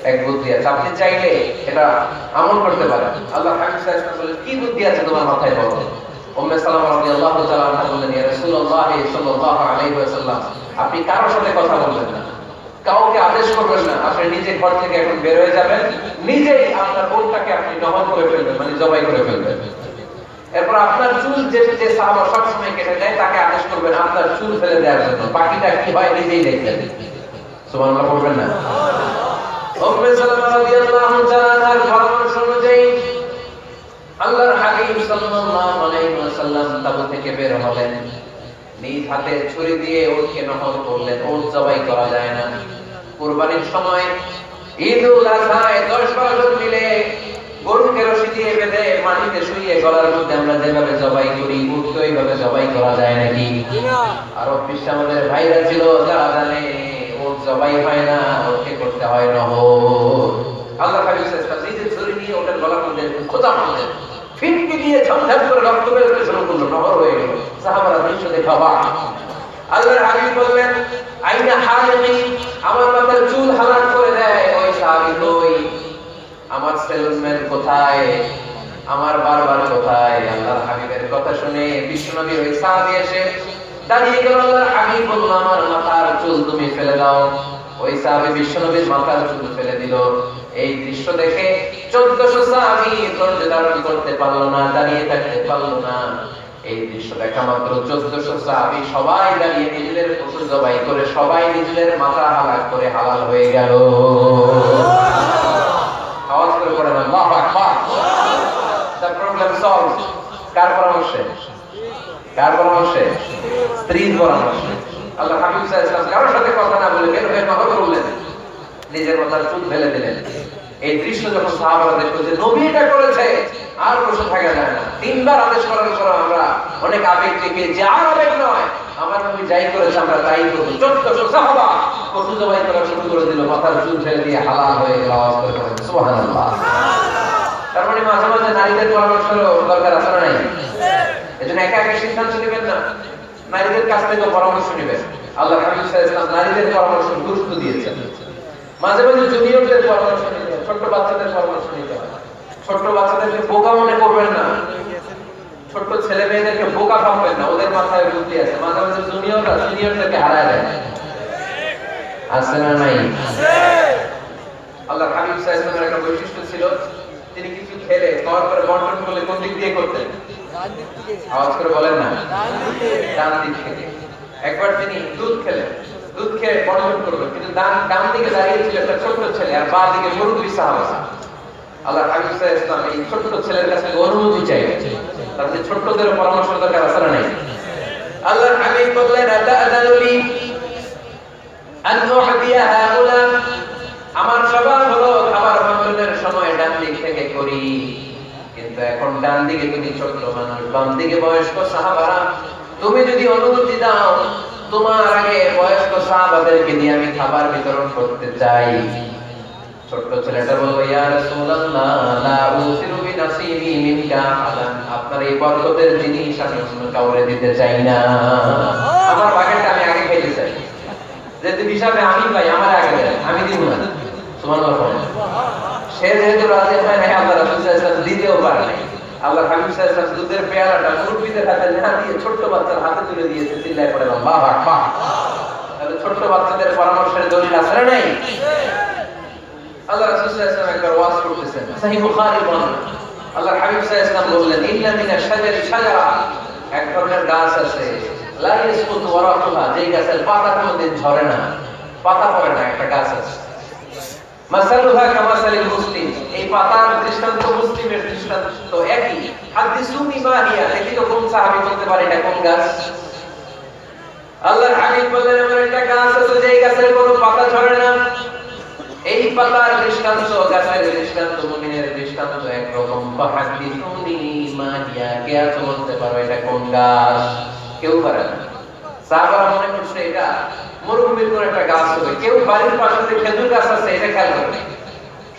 এক বুদ্ধি আছে, আপনি চাইলে এটা আমল করতে পারেন। আল্লাহ হাবিব সাল্লাল্লাহু আলাইহি ওয়াসাল্লাম বললেন কি বুদ্ধি আছে তোমার মাথায় বলো। উম্মে সালামা রাদিয়াল্লাহু তাআলা আনহা বললেন ইয়া রাসূলুল্লাহ সাল্লাল্লাহু আলাইহি ওয়াসাল্লাম, আপনি কারোর সাথে কথা বলবেন না, কাউকে আদেশ করবেন না, আপনি নিজে ঘর থেকে এখন বের হয়ে যাবেন, নিজেই আপনার ওটটাকে আপনি দহন করে ফেলবেন, মানে জবাই করে ফেলবেন। এরপর আপনার চুল যে যে সাহাবা সবসময় কেটে দেয় তাকে আদেশ করবেন আপনার চুল ফেলে দেওয়ার জন্য, বাকিটা কি হয় নিজেই দেখবেন। সুবহানাল্লাহ বলবেন না? উম্মে সালামা রাদিয়াল্লাহু তাআলার পরামর্শ অনুযায়ী আল্লাহর হাবিব সাল্লাল্লাহু আলাইহি ওয়াসাল্লাম তাবু থেকে বের হলেন, নিজ হাতে ছুরি দিয়ে ওটকে নহর করলেন। ওট জবাই করা যায় না। কুরবানির সময় ঈদুল আযহায় 10-12 জন মিলে গরুকে রশি দিয়ে বেঁধে মাটিতে শুইয়ে গলার মধ্যে আমরা যেভাবে জবাই করি, উটকে ওইভাবে জবাই করা যায় নাকি? আরব বিশ্বে আমাদের ভাইরা ছিল যারা জানে ওট জবাই হয় না, ওটকে করতে হয় নহর। আল্লাহ হাবিব সাল্লাল্লাহু আলাইহি ওয়াসাল্লাম নিজে ছুরি নিয়ে ওটের গলার মধ্যে খোঁচা মারলেন, ফিনকি দিয়ে ঝমঝম করে রক্ত বের হতে শুরু করলো, নহর হয়ে গেল। সাহাবারা দৃশ্য দেখে অবাক। আল্লাহর হাবিব বললেন, আইনা হালিমি, আমার মাথার চুল হালাল করে দেয় ওই সাহাবী কই? আমার সেলসম্যান কোথায়? আমার বারবার কোথায়? আল্লাহর হাবিবের কথা শুনে বিশ্বনবী ওই সাহাবী এসে দাঁড়িয়ে গেল। আল্লাহর হাবিব বলল, আমার মাথার চুল তুমি ফেলে দাও। ওই সাহাবী বিশ্বনবীর মাথার চুল ফেলে দিল। এই দৃশ্য দেখে 1400 সাহাবী ধৈর্য ধারণ করতে পারলো না, দাঁড়িয়ে থাকতে পারলো না। এই দৃশ্য দেখা মাত্র 1400 সাহাবী সবাই দাঁড়িয়ে নিজেদের পশু জবাই করে সবাই নিজেদের মাথা হালাল করে হালাল হয়ে গেল। আওয়াজ করে পড়েন আল্লাহু আকবার। The problem solved. কার পরামর্শে? কার পরামর্শে? স্ত্রীর পরামর্শে। আল্লাহ হাবিব সাল্লাল্লাহু আলাইহি ওয়াসাল্লাম কারোর সাথে কথা না বলে বের হয়ে নহর করলেন, নিজের মাথার চুল ফেলে দিলেন। এই দৃশ্য যখন সাহাবারা দেখলো যে নবী এটা করেছে, আর বসে থাকা যায় না। 3 বার আদেশ করার পর আমরা অনেক আবেগ থেকে, যে আর আবেগ নয়, আমার নবী যাই করেছে আমরা তাই করব। 1400 সাহাবা পশু জবাই করা শুরু করে দিল, মাথার চুল ফেলে দিয়ে হালাল হয়ে গেল। আওয়াজ করে বলেন সুবহানাল্লাহ। তার মানে মাঝে মাঝে নারীদের পরামর্শের দরকার আছে না নাই? এজন্য একা একা সিদ্ধান্ত নেবেন না, নারীদের কাছ থেকে পরামর্শ নেবেন। আল্লাহ হাবিব সাল্লাল্লাহু আলাইহি ওয়াসাল্লাম নারীদের পরামর্শ গুরুত্ব দিয়েছেন। মাঝে মাঝে জুনিয়রদের পরামর্শ নিতে হয়, ছোট বাচ্চাদের পরামর্শ নিতে হয়। ছোট বাচ্চাদেরকে বোকা মনে করবেন না, ছোট ছেলে মেয়েদেরকে বোকা ভাববেন না, ওদের মাথায় বুদ্ধি আছে। মাঝে মাঝে জুনিয়ররা সিনিয়রদেরকে হারায় দেয়, আছে না নাই? আল্লাহ হাবিব সাল্লাল্লাহু আলাইহি ওয়াসাল্লামের একটা বৈশিষ্ট্য ছিল, তিনি কিছু খেলে খাওয়ার পরে বন্টন করলে কোন দিক দিয়ে করতেন? আওয়াজ করে বলেন না, ডান দিক থেকে। একবার তিনি দুধ খেলেন, দুধ খেয়ে বন্টন করলেন, কিন্তু ডান দিকে দাঁড়িয়ে ছিল একটা ছোট ছেলে আর বাঁ দিকে মুরব্বি সাহাবা। আল্লাহ হাবিব সাল্লাল্লাহু আলাইহি ওয়াসাল্লাম এই ছোট ছেলের কাছে অনুমতি চাইলেন, তাহলে ছোটদের পরামর্শ দরকার আছে না নাই? আল্লাহর হাবিব বললেন, আতাআযানুলি আন উহদিয়া হাউলা, আমার স্বভাব হলো খাবার বন্টনের সময় ডান দিক থেকে করি, কিন্তু এখন ডান দিকে তুমি ছোট মানুষ, বাম দিকে বয়স্ক সাহাবারা, তুমি যদি অনুমতি দাও তোমার আগে বয়স্ক সাহাবাদেরকে দিয়ে আমি খাবার বিতরণ করতে চাই। ছোট ছেলেটা বলল, ইয়া রাসূলুল্লাহ, লা উসিরু বিনাসিবি মিনকা আহাদান, আপনার এই বরকতের জিনিস আমি অন্য কাউকে দিতে চাই না, আমার ভাগেরটা আমি আগে খেতে চাই। যেহেতু হিসাবে আমি পাই, আমার আগে দেন, আমি দিব না। সুবহানাল্লাহ। সে যেহেতু রাজি হয় নাই, আল্লাহ রাসূল সাল্লাল্লাহু আলাইহি ওয়াসাল্লাম দিতেও পারে নাই। আল্লাহ হাবিব সাল্লাল্লাহু আলাইহি ওয়াসাল্লাম দুধের পেয়ালাটা মুরব্বিদের হাতে না দিয়ে ছোট বাচ্চার হাতে তুলে দিয়েছে, চিল্লায় পড়ে আল্লাহু আকবার। তাহলে ছোট বাচ্চাদের পরামর্শের দলিল আছে না নাই? আল্লাহ রাসূল সাল্লাল্লাহু আলাইহি ওয়াসাল্লাম একবার ওয়াজ করতেছেন, সহিহ বুখারী বর্ণনা। আল্লাহ হাবিব সাল্লাল্লাহু আলাইহি ওয়াসাল্লাম বললেন, ইন্না মিনাশ শাজারি শাজারা, এক ধরনের গাছ আছে, লা ইয়াসকুতু ওয়ারাকুহা, যেই গাছের পাতা কোনদিন ঝরে না, পাতা পড়ে না, একটা গাছ আছে। মাসালুহা কামাসালিল মুসলিম, এই পাতার দৃষ্টান্ত মুসলিমের দৃষ্টান্ত একই। হাদিসুনি মা হিয়া, দেখি তো কোন সাহাবী বলতে পারে এটা কোন গাছ? আল্লাহর হাবিব বললেন, আমার একটা গাছ আছে যেই গাছের কোনো পাতা ঝরে না। এই পাতার দৃষ্টান্ত গাছের দৃষ্টান্ত মুমিনের দৃষ্টান্ত একরকম। হাদিসুনি মা হিয়া, কে আছে বলতে পারো এটা কোন গাছ? কেউ পারে না। সাহাবারা মনে করছে এটা মরুভূমির কোন একটা গাছ হবে। কেউ বাড়ির পাশে যে খেজুর গাছ আছে এটা খেয়াল করে,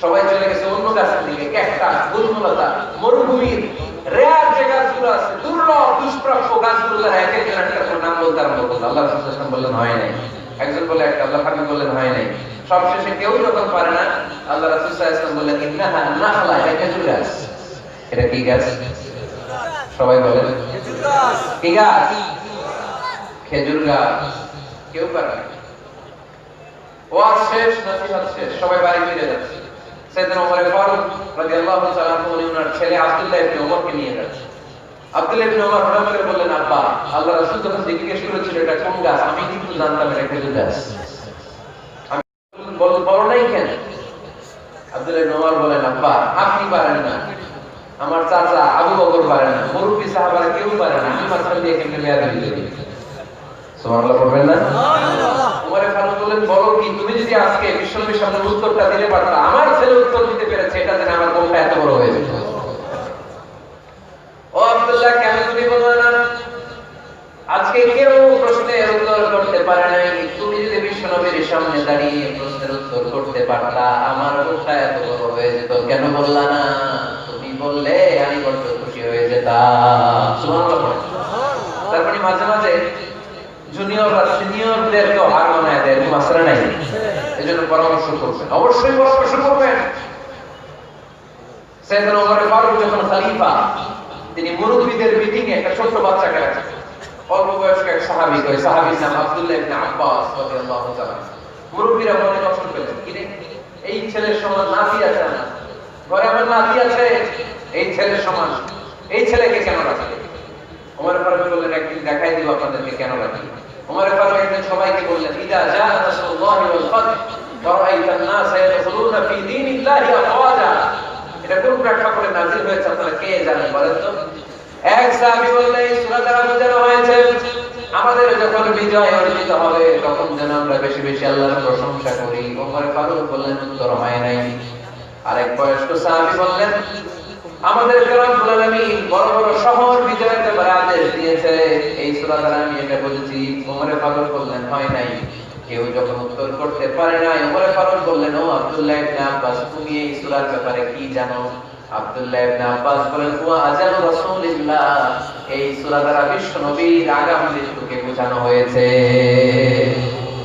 সবাই চলে গেছে অন্য গাছের দিকে। ক্যাকটাস, গুলমলতা, মরুভূমির রেয়ার যে গাছগুলো আছে, দুর্লভ দুষ্প্রাপ্য গাছগুলো, তারা এক এক একটা নাম বলতে আরম্ভ করলো। আল্লাহ রাসূল সাল্লাল্লাহু আলাইহি ওয়াসাল্লাম বললেন হয় নাই, একজন বলে একটা, আল্লাহ হাবিব বললেন হয় নাই। সবশেষে কেউ যখন পারে না, আল্লাহ রাসূল সাল্লাল্লাহু আলাইহি ওয়াসাল্লাম বললেন, ইন্নাহা নাখলা, এটা খেজুর গাছ। এটা কি গাছ? সবাই বলেন খেজুর গাছ। কি গাছ? খেজুর গাছ। কেউ পারে না। ওয়াজ শেষ, নসিহত শেষ, সবাই বাড়ি ফিরে যাচ্ছে। সাইয়েদনা ওমর ফারুক রাদিয়াল্লাহু তাআলা উনি ওনার ছেলে আব্দুল্লাহ ইবনে ওমরকে নিয়ে যাচ্ছে। আব্দুল্লাহ ইবনে ওমর হঠাৎ করে বললেন, আব্বা, আল্লাহ রাসূল যখন জিজ্ঞেস করেছিল এটা কোন গাছ, আমি কিন্তু জানতাম এটা খেজুর গাছ। আমি বলো নাই কেন? আব্দুল্লাহ ইবনে ওমর বলেন, আব্বা, আপনি পারেন না, আমার চাচা আবু বকর পারে না, মুরব্বি সাহাবারা কেউ পারে না, আমি মাঝখান দিয়ে কেমনে বেয়াদবি করি? সুবহানাল্লাহ পড়বেন না? ওমর ফারুক বললেন, বলো কি, তুমি যদি আজকে বিশ্বনবীর সামনে উত্তরটা দিতে পারতা, আমার ছেলে উত্তর দিতে পেরেছে, এটা জেনে আমার মনটা এত বড় হয়ে যেত। ও আব্দুল্লাহ, কেন তুমি বললে না? আজকে কেউ প্রশ্নের উত্তর করতে পারে নাই, তুমি যদি বিশ্বনবীর সামনে দাঁড়িয়ে প্রশ্নের উত্তর করতে পারতা, আমার মনটা এত বড় হয়ে যেত। কেন বললা না? তুমি বললে আমি বড্ড খুশি হয়ে যেতাম। সুবহানাল্লাহ। তার মানে মাঝে মাঝে জুনিয়ররা সিনিয়রদেরকেও হার মানায় দেয়, এরকম আসলে নাই। এজন্য পরামর্শ করবেন, অবশ্যই পরামর্শ করবেন। সাইয়েদনা ওমর ফারুক যখন খলিফা, তিনি মুরব্বিদের মিটিং এ একটা ছোট বাচ্চাকে রাখেন, অল্প বয়স্ক এক সাহাবী, ওই সাহাবীর নাম আব্দুল্লাহ ইবনে আব্বাস রাদিয়াল্লাহু তাআলা। মুরব্বিরা মনে কষ্ট পেলেন, কি রে, এই ছেলের সমান নাতি আছে না, ঘরে আমার নাতি আছে, এই ছেলের সমান, এই ছেলেকে কেন রাখবে? ওমর ফারুক বললেন, একদিন দেখাই দিব আপনাদেরকে কেন রাখি। ওমর ফারুক একদিন সবাইকে বললেন, ইদা জা রাসূলুল্লাহি ওয়াল ফাতহ ওয়া রাআইতান নাস ইয়াদখুলুনা ফি দীনিল্লাহি আফওয়াজা। এটা কোন প্রেক্ষাপটে নাযিল হয়েছে আপনারা কে জানেন বলেন তো? এক সাহাবী বললেন, এই সূরা দ্বারা বোঝানো হয়েছে আমাদের যখন বিজয় অর্জিত হবে তখন যেন আমরা বেশি বেশি আল্লাহর প্রশংসা করি। ওমর ফারুক বললেন, উত্তর হয় নাই। আরেক বয়স্ক সাহাবী বললেন, আমাদের রব্বুল আলামিন বড় বড় শহর বিজয়ের ব্যাপারে আদেশ দিয়েছে, এই সূরা দ্বারা আমি এটা বলেছি। ওমর ফারুক বললেন, হয় নাই। কেউ যখন উত্তর করতে পারে না, ওমর ফারুক বললেন, ও আব্দুল্লাহ ইবনে আব্বাস, তুমি এই সূরার ব্যাপারে কি জানো? আব্দুল্লাহ ইবনে আব্বাস বলেন, ওয়া আজাল রাসূলিল্লাহ, এই সূরা দ্বারা বিশ্ব নবীর আগাম মৃত্যুকে বোঝানো হয়েছে।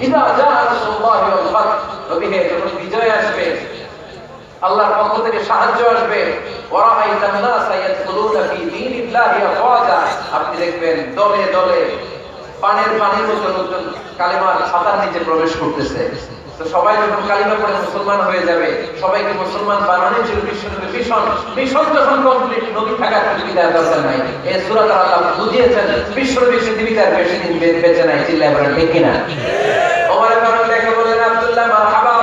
ইদা জা রাসূলুল্লাহি ওয়াল ফাতহ, নবী যখন বিজয় আসবে, আল্লাহর পক্ষ থেকে সাহায্য আসবে, ওয়ারাআইতান নাস ইয়াদখুলুনা ফি দীনিল্লাহি আফওয়াজা, আপনি দেখবেন দলে দলে পানির মতো লোকজন কালিমার ছাতার নিচে প্রবেশ করতেছে। তো সবাই যখন কালিমা পড়ে মুসলমান হয়ে যাবে, সবাইকে মুসলমান বানানোর জন্য বিশ্বনবী মিশন যখন কমপ্লিট, নবী থাকার পৃথিবীতে আর দরকার নাই। এই সূরা দ্বারা আল্লাহ বুঝিয়েছেন বিশ্বনবী পৃথিবীতে আর বেশি দিন বেঁচে নাই। চিল্লায় বলেন ঠিক কিনা? ওমর ফারুক দেখে বলেন, আব্দুল্লাহ মারহাবা,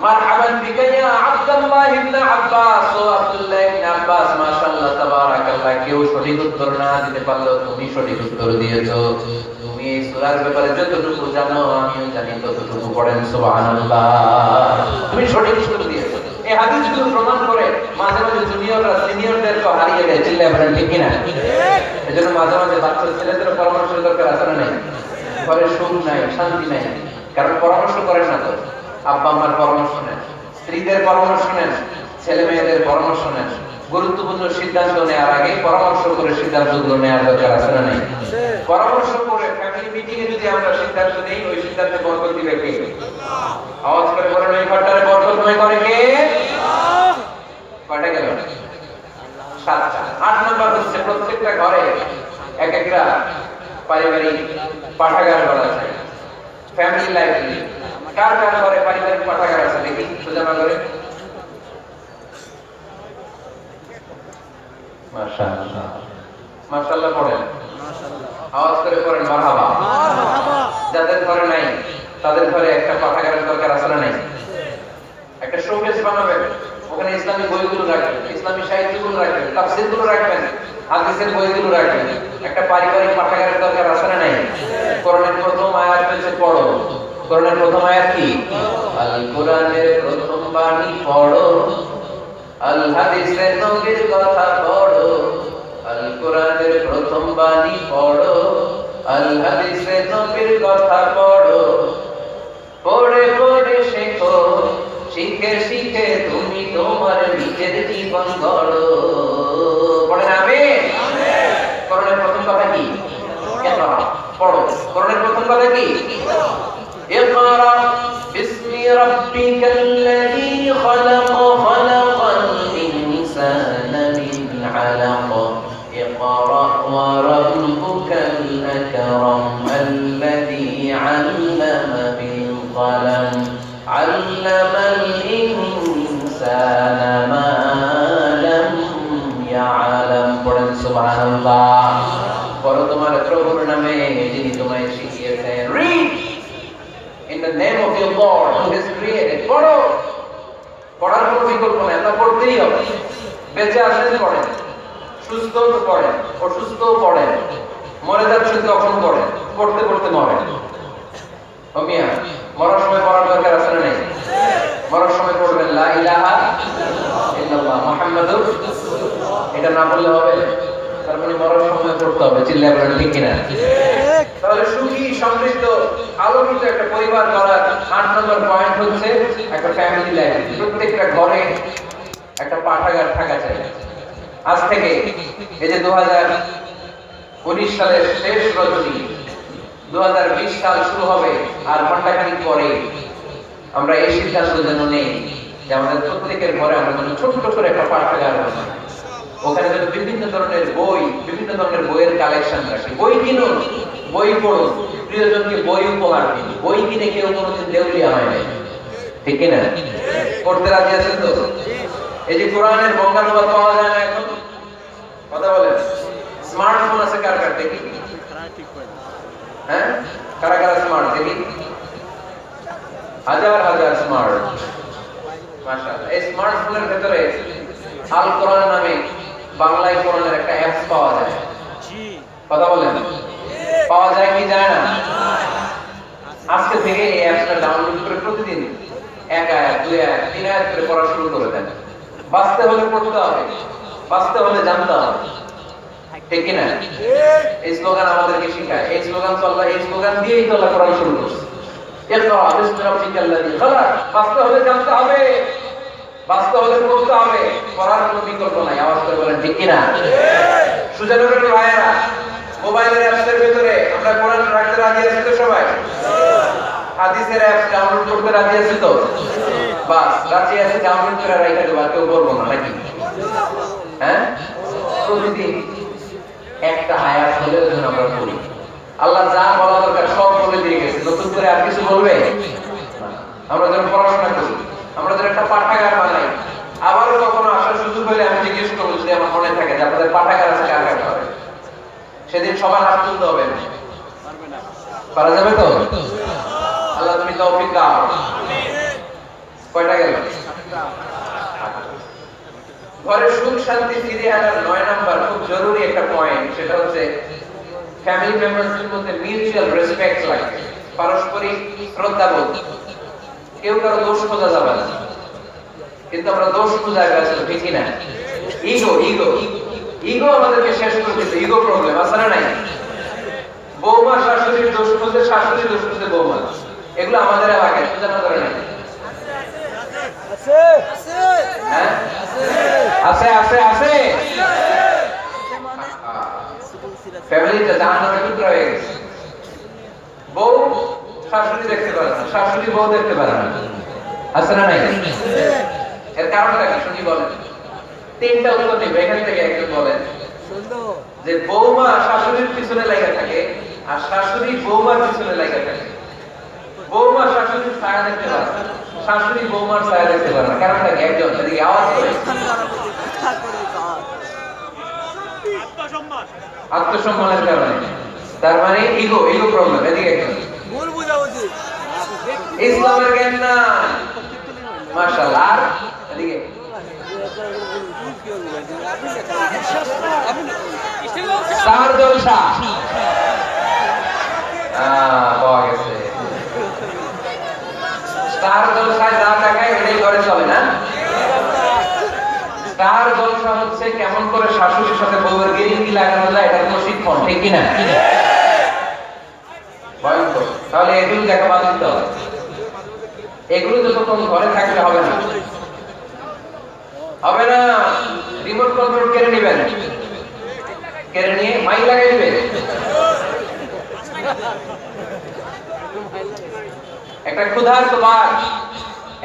মারহাবান বিকা ইয়া আব্দুল্লাহ ইবনে আব্বাস। ও আব্দুল্লাহ ইবনে আব্বাস, মাশাআল্লাহ তাবারাকাল্লাহ, কেউ সঠিক উত্তর না দিতে পারলেও তুমি সঠিক উত্তর দিয়েছো। তুমি এই সূরার ব্যাপারে যতটুকু জানো আমিও জানি ততটুকু, পড়েন সুবহানাল্লাহ। তুমি সঠিক উত্তর দিয়েছো। এই হাদিসগুলো প্রমাণ করে মাঝে মাঝে জুনিয়ররা সিনিয়রদেরকে হারিয়ে দেয়। চিল্লায় বলেন ঠিক কিনা? এজন্য মাঝে মাঝে বাচ্চা ছেলেদের পরামর্শের দরকার আছে না নাই? ঘরে সুখ নাই, শান্তি নাই, কারণ পরামর্শ করেন না তো। আব্বা আম্মার পরামর্শ নেন, স্ত্রীদের পরামর্শ নেন, ছেলে মেয়েদের পরামর্শ নেন। গুরুত্বপূর্ণ সিদ্ধান্ত নেওয়ার আগে পরামর্শ করে সিদ্ধান্তগুলো নেওয়ার দরকার আছে না নাই? পরামর্শ করে ফ্যামিলি মিটিং এ যদি আমরা সিদ্ধান্ত নেই, ওই সিদ্ধান্তে বরকত দিবে কে? আওয়াজ করে বলেন, ওই ঘরটারে বরকতময় করে কে? কয়টা গেল? 7টা। 8 নাম্বার হচ্ছে প্রত্যেকটা ঘরে এক একটা পারিবারিক পাঠাগার করা চাই, ফ্যামিলি লাইব্রেরি। কার কার ঘরে পারিবারিক পাঠাগার আছে দেখি সোজা করে? মাশাআল্লাহ, মাশাআল্লাহ পড়েন, আওয়াজ করে পড়েন মারহাবা। যাদের ঘরে নাই তাদের ঘরে একটা পাঠাগারের দরকার আছে না নাই? একটা শোকেস বানাবেন, ওখানে ইসলামী বইগুলো রাখবেন, ইসলামী সাহিত্যগুলো রাখবেন, তাফসীরগুলো রাখবেন, হাদিসের বইগুলো রাখবেন। একটা পারিবারিক পাঠাগারের দরকার আছে না নাই? কোরআনের প্রথম আয়াত হচ্ছে পড়ো। কোরআনের প্রথম আয়াত কি? আল কোরআনের প্রথম বাণী পড়ো, আল হাদিসের নবীর কথা পড়ো। আল কোরআনের প্রথম বাণী পড়ো, আল হাদিসের নবীর কথা পড়ো। পড়ে পড়ে শেখো, শিখে শিখে তুমি তোমার নিজের জীবন গড়ো। পড়েন আমিন। কোরআনের প্রথম কথা কি? ইকরা, পড়ো। কোরআনের প্রথম কথা কি? ইকরা বিসমি রাব্বিকাল্লাযী খালাক, খালাকাল ইনসানা মিন আলাক। ইকরা ওয়া রাব্বুকাল আকরাম আল্লাযী আল্লামা বিল কলম। الإنسان ما لم يعلم পড়েন সুবহানাল্লাহ পড়ো তোমার প্রভুর নামে যিনি তোমায় শিখিয়েছেন read in the name of your Lord who has created পড়ো পড়ার কোনো বিকল্প নেই তা পড়তেই হবে বেঁচে আছেন পড়েন সুস্থ তো পড়েন অসুস্থ পড়েন মরে যাচ্ছেন তখন পড়েন পড়তে পড়তে মরেন ও মিয়া মরার সময় পড়ার দরকার আছে না নেই মরার সময় পড়বেন লা ইলাহা ইল্লাল্লাহ মুহাম্মাদুর এটা না বললে হবে তার মানে মরার সময় পড়তে হবে চিল্লায় বলেন ঠিক কিনা তাহলে সুখী সমৃদ্ধ আলোকিত একটা পরিবার গড়ার 8 নম্বর পয়েন্ট হচ্ছে একটা ফ্যামিলি লাইফ প্রত্যেকটা ঘরে একটা পাঠাগার থাকা চাই আজ থেকে এই যে 2019 সালের শেষ রজনী 2020 সাল শুরু হবে আর ঘন্টাখানিক পরে আমরা এই সিদ্ধান্ত যেন নেই যে আমাদের প্রত্যেকের ঘরে আমরা যেন ছোট করে একটা পাঠাগার বানাই ওখানে যেন বিভিন্ন ধরনের বই বিভিন্ন ধরনের বইয়ের কালেকশন রাখি বই কিনুন বই পড়ুন প্রিয়জনকে বই উপহার দিন বই কিনে কেউ কোনোদিন দেউলিয়া হয় নাই ঠিক কিনা পড়তে রাজি আছেন তো এই যে কোরআনের বঙ্গানুবাদ পাওয়া যায় না এখন কথা বলেন স্মার্টফোন আছে কার কার দেখি হ্যাঁ কারা কারা স্মার্ট দেখি হাজার হাজার স্মার্ট মাশাআল্লাহ এই স্মার্টফোনের ভিতরে আল কোরআন নামে বাংলায় কোরআনের একটা অ্যাপস পাওয়া যায় জি কথা বলেন পাওয়া যায় কি যায় না আজকে থেকে এই অ্যাপসটা ডাউনলোড করে প্রতিদিন এক আয়াত দুই আয়াত তিন আয়াত করে পড়া শুরু করে দেন বাঁচতে হলে পড়তে হবে বাঁচতে হলে জানতে হবে ঠিক কিনা এই স্লোগান আমাদেরকে শেখায় এই স্লোগান চলবা এই স্লোগান দিয়েই তো আল্লাহ কোরআন শুরু করছে ইকরা বিসমি রাব্বিকাল্লাযী খালাক বাঁচতে হলে জানতে হবে বাঁচতে হলে পড়তে হবে পড়ার কোনো বিকল্প নাই আওয়াজ করে বলেন ঠিক কিনা সুজানগরের ভাইয়েরা মোবাইলের অ্যাপসের ভিতরে আমরা কোরআন রাখতে রাজি আছি তো সবাই হাদিসের অ্যাপস ডাউনলোড করতে রাজি আছি তো বাস রাজি আছি ডাউনলোড করে রাখা দেব আর কেউ বলবো না নাকি হ্যাঁ প্রতিদিন একটা আয়াত হলেও যেন আমরা পড়ি আল্লাহ যা বলা দরকার সব বলে দিয়ে গেছে নতুন করে আর কিছু বলবে আমরা যখন পড়াশোনা করি আমরা যখন একটা পাঠাগার বানাই আবারও কখনো আসার সুযোগ হলে আমি জিজ্ঞেস করবো যদি আমার মনে থাকে যে আপনাদের পাঠাগার আছে কার কার ঘরে সেদিন সবার হাত তুলতে হবে পারা যাবে তো আল্লাহ তুমি তৌফিক দাও কয়টা গেল ঘরে সুখ শান্তি ফিরিয়ে আনার 9 নাম্বার খুব জরুরি একটা পয়েন্ট সেটা হচ্ছে ফ্যামিলি মেম্বারদের মধ্যে মিউচুয়াল রেসপেক্ট লাগবে পারস্পরিক শ্রদ্ধাবোধ কেউ কারো দোষ খোঁজা যাবে না কিন্তু আমরা দোষ খোঁজায় ব্যস্ত ঠিক না ইগো ইগো ইগো আমাদেরকে শেষ করে দিচ্ছে ইগো প্রবলেম আছে না নাই বৌমা শাশুড়ির দোষ খুঁজে শাশুড়ি দোষ খুঁজে বৌমা এগুলো আমাদের আগে খোঁজানো করে না আছে আছে হ্যাঁ আছে আছে আছে ফ্যামিলিতে জাহান্নামে টুকরা হয়ে গেছে বউ শাশুড়ি দেখতে পারে না শাশুড়ি বউ দেখতে পারে না আছে না নাই এর কারণটা কি শুনি বলেন তিনটা উত্তর দিবে এখান থেকে একজন বলেন যে বৌমা শাশুড়ির পিছনে লাগা থাকে আর শাশুড়ি বৌমার পিছনে লাগা থাকে বৌমা শাশুড়ির ছায়া দেখতে পারে না শাশুড়ি বৌমার ছায়া দেখতে পারে না কারণটা কি একজন এদিকে আওয়াজ করে আত্মসম্মানের কারণে তার মানে ইগো ইগো প্রবলেম এদিকে একজন ভুল বুঝা উচিত ইসলামের জ্ঞান না মাশাআল্লাহ আর এদিকে স্টার জলসা পাওয়া গেছে স্টার জলসায় যা টাকায় এটাই ঘরে চলে না স্টার জলসা হচ্ছে কেমন করে শাশুড়ির সাথে বউয়ের গিরিঙ্গি লাগানো যায় এটা কোনো শিক্ষণ ঠিক কিনা ভয়ঙ্কর তাহলে এগুলো দেখা বাদ দিতে হবে এগুলো যতক্ষণ ঘরে থাকলে হবে না হবে না রিমোট কন্ট্রোল কেড়ে নেবেন কেড়ে নিয়ে মাইক লাগাই দিবেন একটা ক্ষুধার্ত বাঘ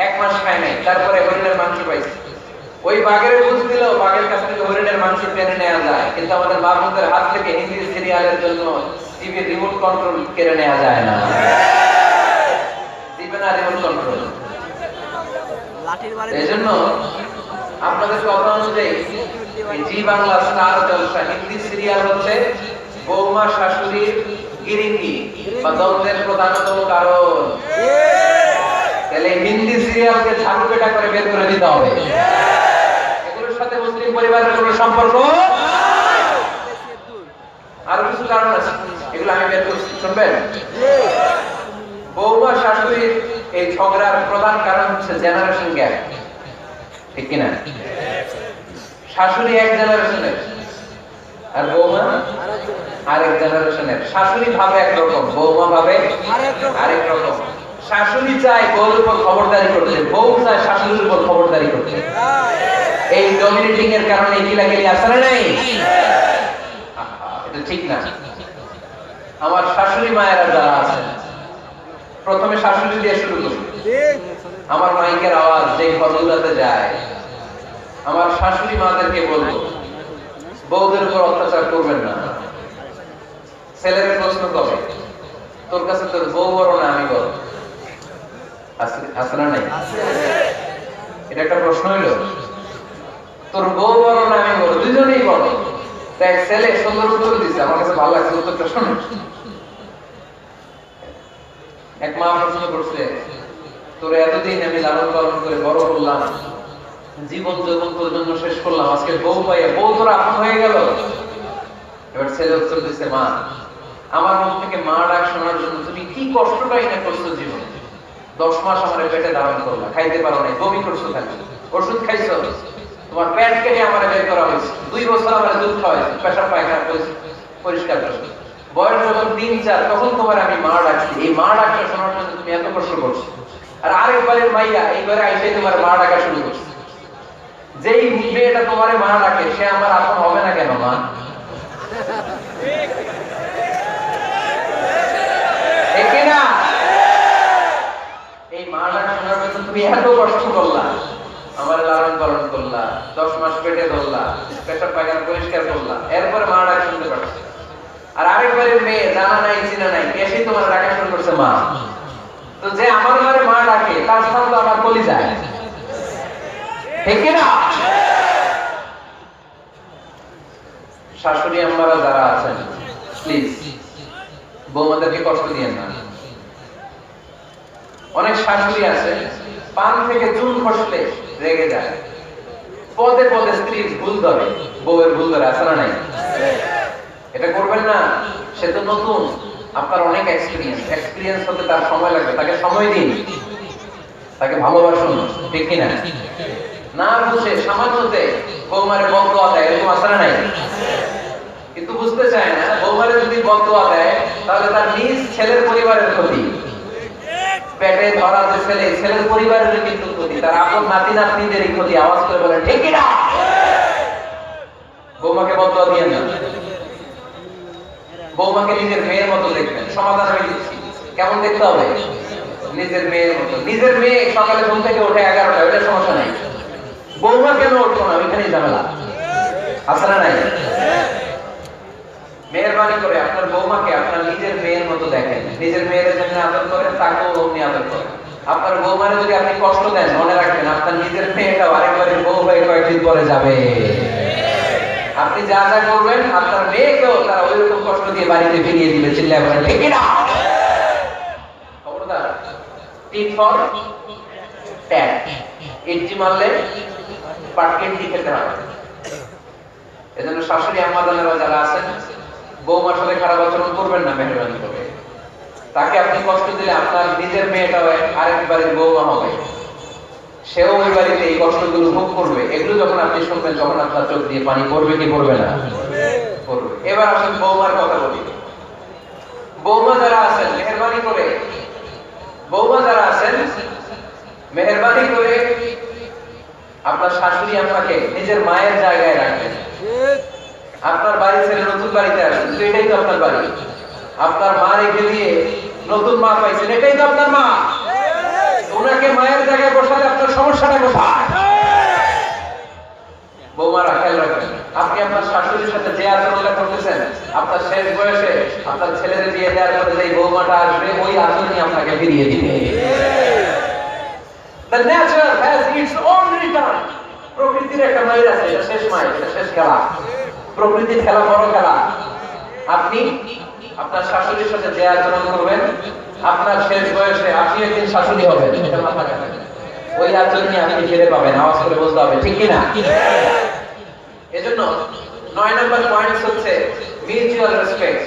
1 মাস খায় নাই তারপরে হরিণের মাংস পাইছে ওই বাঘের বুঝ দিল বাঘের কাছ থেকে হরিণের মাংস টেনে নেওয়া যায় কিন্তু আমাদের মা বোনদের হাত থেকে হিন্দি সিরিয়ালের জন্য টিভির রিমোট কন্ট্রোল কেড়ে নেওয়া যায় না দিবে না রিমোট কন্ট্রোল এজন্য আপনাদের কথা অনুযায়ী জি বাংলা স্টার জলসা হিন্দি সিরিয়াল হচ্ছে বৌমা শাশুড়ির গিরিঙ্গি বা দ্বন্দ্বের প্রধানতম কারণ। তাহলে হিন্দি সিরিয়ালকে ঝাড়ু পেটা করে বের করে দিতে হবে। এগুলোর সাথে মুসলিম পরিবারের কোনো সম্পর্ক আরো কিছু কারণ আছে, এগুলো আমি বের করছি, শুনবেন। বৌমা শাশুড়ির এই ঝগড়ার প্রধান কারণ হচ্ছে জেনারেশন গ্যাপ, ঠিক কিনা? শাশুড়ি এক জেনারেশনের আর বৌমা আরেক জেনারেশনের। শাশুড়ি ভাবে একরকম, বৌমা ভাবে আরেক রকম। শাশুড়ি চায় বউর উপর খবরদারি করতে, বউ চায় শাশুড়ির উপর খবরদারি করতে। এই ডমিনেটিং এর কারণে কিলাকিলি আসলে নাই, এটা ঠিক না। আমার শাশুড়ি মায়েরা যারা আছেন, প্রথমে শাশুড়ি দিয়ে শুরু করি। আমার মাইকের আওয়াজ যে ঘরগুলোতে যায়, আমার শাশুড়ি মাদেরকে বলবো, বউদের উপর অত্যাচার করবেন না। ছেলের প্রশ্ন করে, তোর কাছে তোর বউ বড় না আমি বড়? আছে না নাই? এটা একটা প্রশ্ন হইলো। তোর বউ বড় না আমি বড়? দুজনেই বড়। দেখ ছেলে সুন্দর উত্তর দিচ্ছে, আমার কাছে ভালো লাগছে উত্তরটা, শোনো। এক মা প্রশ্ন করছে, তোর এতদিন আমি লালন পালন করে বড় করলাম, জীবন যৌবন তোর জন্য শেষ করলাম, আজকে বউ পাইয়া বউ তোর আপন হয়ে গেল। এবার ছেলে উত্তর দিচ্ছে, মা আমার মুখ থেকে মা ডাক শোনার জন্য তুমি কি কষ্টটাই না করছো জীবনে। 10 মাস আমার পেটে ধারণ করলা, খাইতে পারো নাই, বমি করছো, খালি ওষুধ খাইছো, তোমার পেট কেটে আমার বের করা হয়েছে, 2 বছর আমার দুধ খাওয়াইছে, পেশাব পায়খানা পরিষ্কার করছো। বয়স যখন 3-4 তখন তোমার আমি মা ডাকছি। এই মা ডাকটা শোনার জন্য তুমি এত কষ্ট করছো। আর আরেকবারের মাইয়া এইবারে আইসে তোমার মা ডাকা শুরু করছে। যেই মেয়েটা তোমার মা ডাকে সে আমার আপন হবে না কেন মা? এই মা ডাক শোনার জন্য তুমি এত কষ্ট করলা, আমার লালন পালন করলা, 10 মাস পেটে ধরলা, পেশাব পায়খানা পরিষ্কার করলা, এরপরে মা ডাক শুনতে পারছো। আর আরেকবারের মেয়ে জানা নাই চিনা নাই, এসে তোমার ডাকা শুরু করছে মা। তো যে আমার ঘরে মা ডাকে তার স্থান তো আমার কলিজায়, ঠিক না? শাশুড়ি আম্মারা যারা আছেন, প্লিজ বৌমাদেরকে কষ্ট দিয়েন না। অনেক শাশুড়ি আছে পান থেকে চুন খসলে রেগে যায়, পদে পদে স্ত্রীর ভুল ধরে, বউয়ের ভুল ধরে, আছে না নাই? এটা করবেন না। সে তো নতুন, আপনার অনেক এক্সপিরিয়েন্স হতে তার সময় লাগবে, তাকে সময় দিন, তাকে ভালোবাসুন, ঠিক কিনা? না বুঝে সামান্যতে বৌমারে বদদোয়া দেয়, এরকম আছে না নাই? কিন্তু বুঝতে চায় না, বৌমারে যদি বদদোয়া দেয় তাহলে তার নিজ ছেলের পরিবারের ক্ষতি, পেটে ধরা যে ছেলে, ছেলের পরিবারের কিন্তু ক্ষতি, তার আপন নাতি নাতনিদেরই ক্ষতি। আওয়াজ করে বলেন ঠিক কিনা? বৌমাকে বদদোয়া দিয়েন না। বৌমাকে নিজের মেয়ের মতো দেখবেন। সমাধান আমি দিচ্ছি, কেমন দেখতে হবে? নিজের মেয়ের মতো। নিজের মেয়ে সকালে ঘুম থেকে ওঠে 11টা, ওইটা সমস্যা নাই। বৌমা কেন উঠবো না, ওইখানেই ঝামেলা, আছে না নাই? মেহেরবানি করে আপনার বৌমাকে আপনার নিজের মেয়ের মতো দেখেন। নিজের মেয়ের জন্য আদর করেন, তাকেও অমনি আদর করেন। আপনার বৌমারে যদি আপনি কষ্ট দেন, মনে রাখবেন আপনার নিজের মেয়েটাও আরেকবারের বউ হয়ে কয়েকদিন পরে যাবে। আপনি যা যা করবেন আপনার মেয়েকেও তারা ওই রকম কষ্ট দিয়ে বাড়িতে ফিরিয়ে দিবে। চিল্লায় বলেন ঠিক না? খবরদার, টিট ফর ট্যাট, ইটজি মারলে পাটকেটটি খেতে হবে। এজন্য শাশুড়ি আম্মাদানেরা যারা আছেন, বৌমার সাথে খারাপ আচরণ করবেন না মেহেরবানি করে। তাকে আপনি কষ্ট দিলে আপনার নিজের মেয়েটাও আরেক বাড়ির বৌমা হবে, সেও ওই বাড়িতে এই কষ্টগুলো ভোগ করবে। এগুলো যখন আপনি শুনবেন তখন আপনার চোখ দিয়ে পানি পড়বে কি পড়বে না? পড়বে। এবার আসেন বৌমার কথা বলি। বৌমা যারা আছেন মেহেরবানি করে, বৌমা যারা আছেন মেহেরবানি করে আপনার শাশুড়ি আপনাকে নিজের মায়ের জায়গায় রাখবেন। আপনার বাড়ি ছেড়ে নতুন বাড়িতে আসছেন, তো এটাই তো আপনার বাড়ি। আপনার মা রেখে দিয়ে নতুন মা পাইছেন, এটাই তো আপনার মা। ওনাকে মায়ের জায়গায় বসালে আপনার সমস্যাটা কোথায়? বৌমারা খেয়াল রাখবেন, আপনি আপনার শাশুড়ির সাথে যে আচরণটা করতেছেন, আপনার শেষ বয়সে আপনার ছেলের বিয়ে দেওয়ার পরে যে বৌমাটা আসবে, ওই আচরণই আপনাকে ফিরিয়ে দিবে। The nature has its own return. প্রকৃতির একটা মাইল আছে, এটা শেষ মাইল, এটা শেষ খেলা। প্রকৃতির খেলা বড় খেলা। আপনি আপনার শাশুড়ির সাথে যে আচরণ করবেন, আপনার শেষ বয়সে আপনি একদিন শাশুড়ি হবেন, এটা মাথা রাখবেন। ওই আচরণই আপনি ফিরে পাবেন, আওয়াজ করে বলতে হবে, ঠিক কি না? এজন্য 9 নম্বর পয়েন্ট হচ্ছে মিউচুয়াল রেসপেক্ট।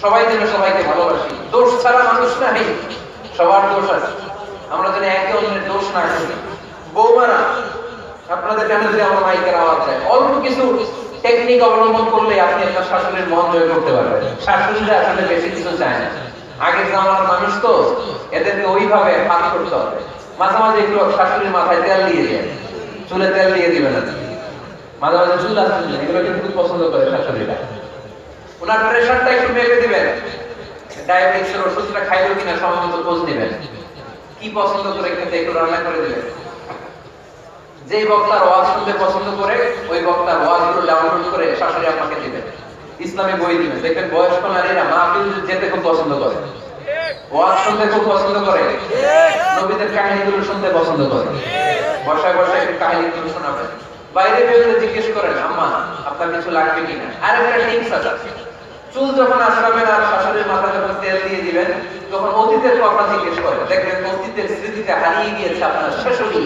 সবাই যেন সবাইকে ভালোবাসি। দোষ ছাড়া মানুষ নাই, সবার দোষ আছে। আমরা যেন একে অন্যের দোষ না করি। বৌমারা, আপনাদের কেন যদি আমার মাইকের আওয়াজ যায়, অল্প কিছু টেকনিক অবলম্বন করলে আপনি আপনার শাশুড়ির মন জয় করতে পারবেন। শাশুড়িরা আসলে বেশি কিছু চায় না। আগের জামানার মানুষ তো, এদেরকে ওইভাবে পাঠ করতে হবে। মাঝে মাঝে একটু শাশুড়ির মাথায় তেল দিয়ে দেন, চুলে তেল দিয়ে দিবেন। মাঝে মাঝে চুল আসতে দিবেন, এগুলো কিন্তু খুব পছন্দ করে শাশুড়িরা। ওনার প্রেশারটা একটু মেপে দিবেন, ডায়াবেটিসের ওষুধটা খাইলো কিনা সময় মতো খোঁজ দিবেন, কি পছন্দ করে কিন্তু একটু রান্না করে দিবেন। যে বক্তার ওয়াজ শুনতে পছন্দ করে, ওই বক্তার ওয়াজগুলো ডাউনলোড করে শাশুড়ি আপনাকে দিবেন। ইসলামী বই দিবেন, দেখবেন বয়স্ক নারীরা মাহফিল যেতে খুব পছন্দ করে, ওয়াজ শুনতে খুব পছন্দ করে, নবীদের কাহিনীগুলো শুনতে পছন্দ করে। বসায় বসায় একটু কাহিনীগুলো শোনাবেন। বাইরে বেরোলে জিজ্ঞেস করেন, আম্মা আপনার কিছু লাগবে কিনা। আর একটা টিপস আছে, চুল যখন আঁচড়াবেন আর শাশুড়ির মাথা যখন তেল দিয়ে দিবেন, তখন অতীতের কথা জিজ্ঞেস করেন। দেখবেন অতীতের স্মৃতিতে হারিয়ে গিয়েছে আপনার শাশুড়ি।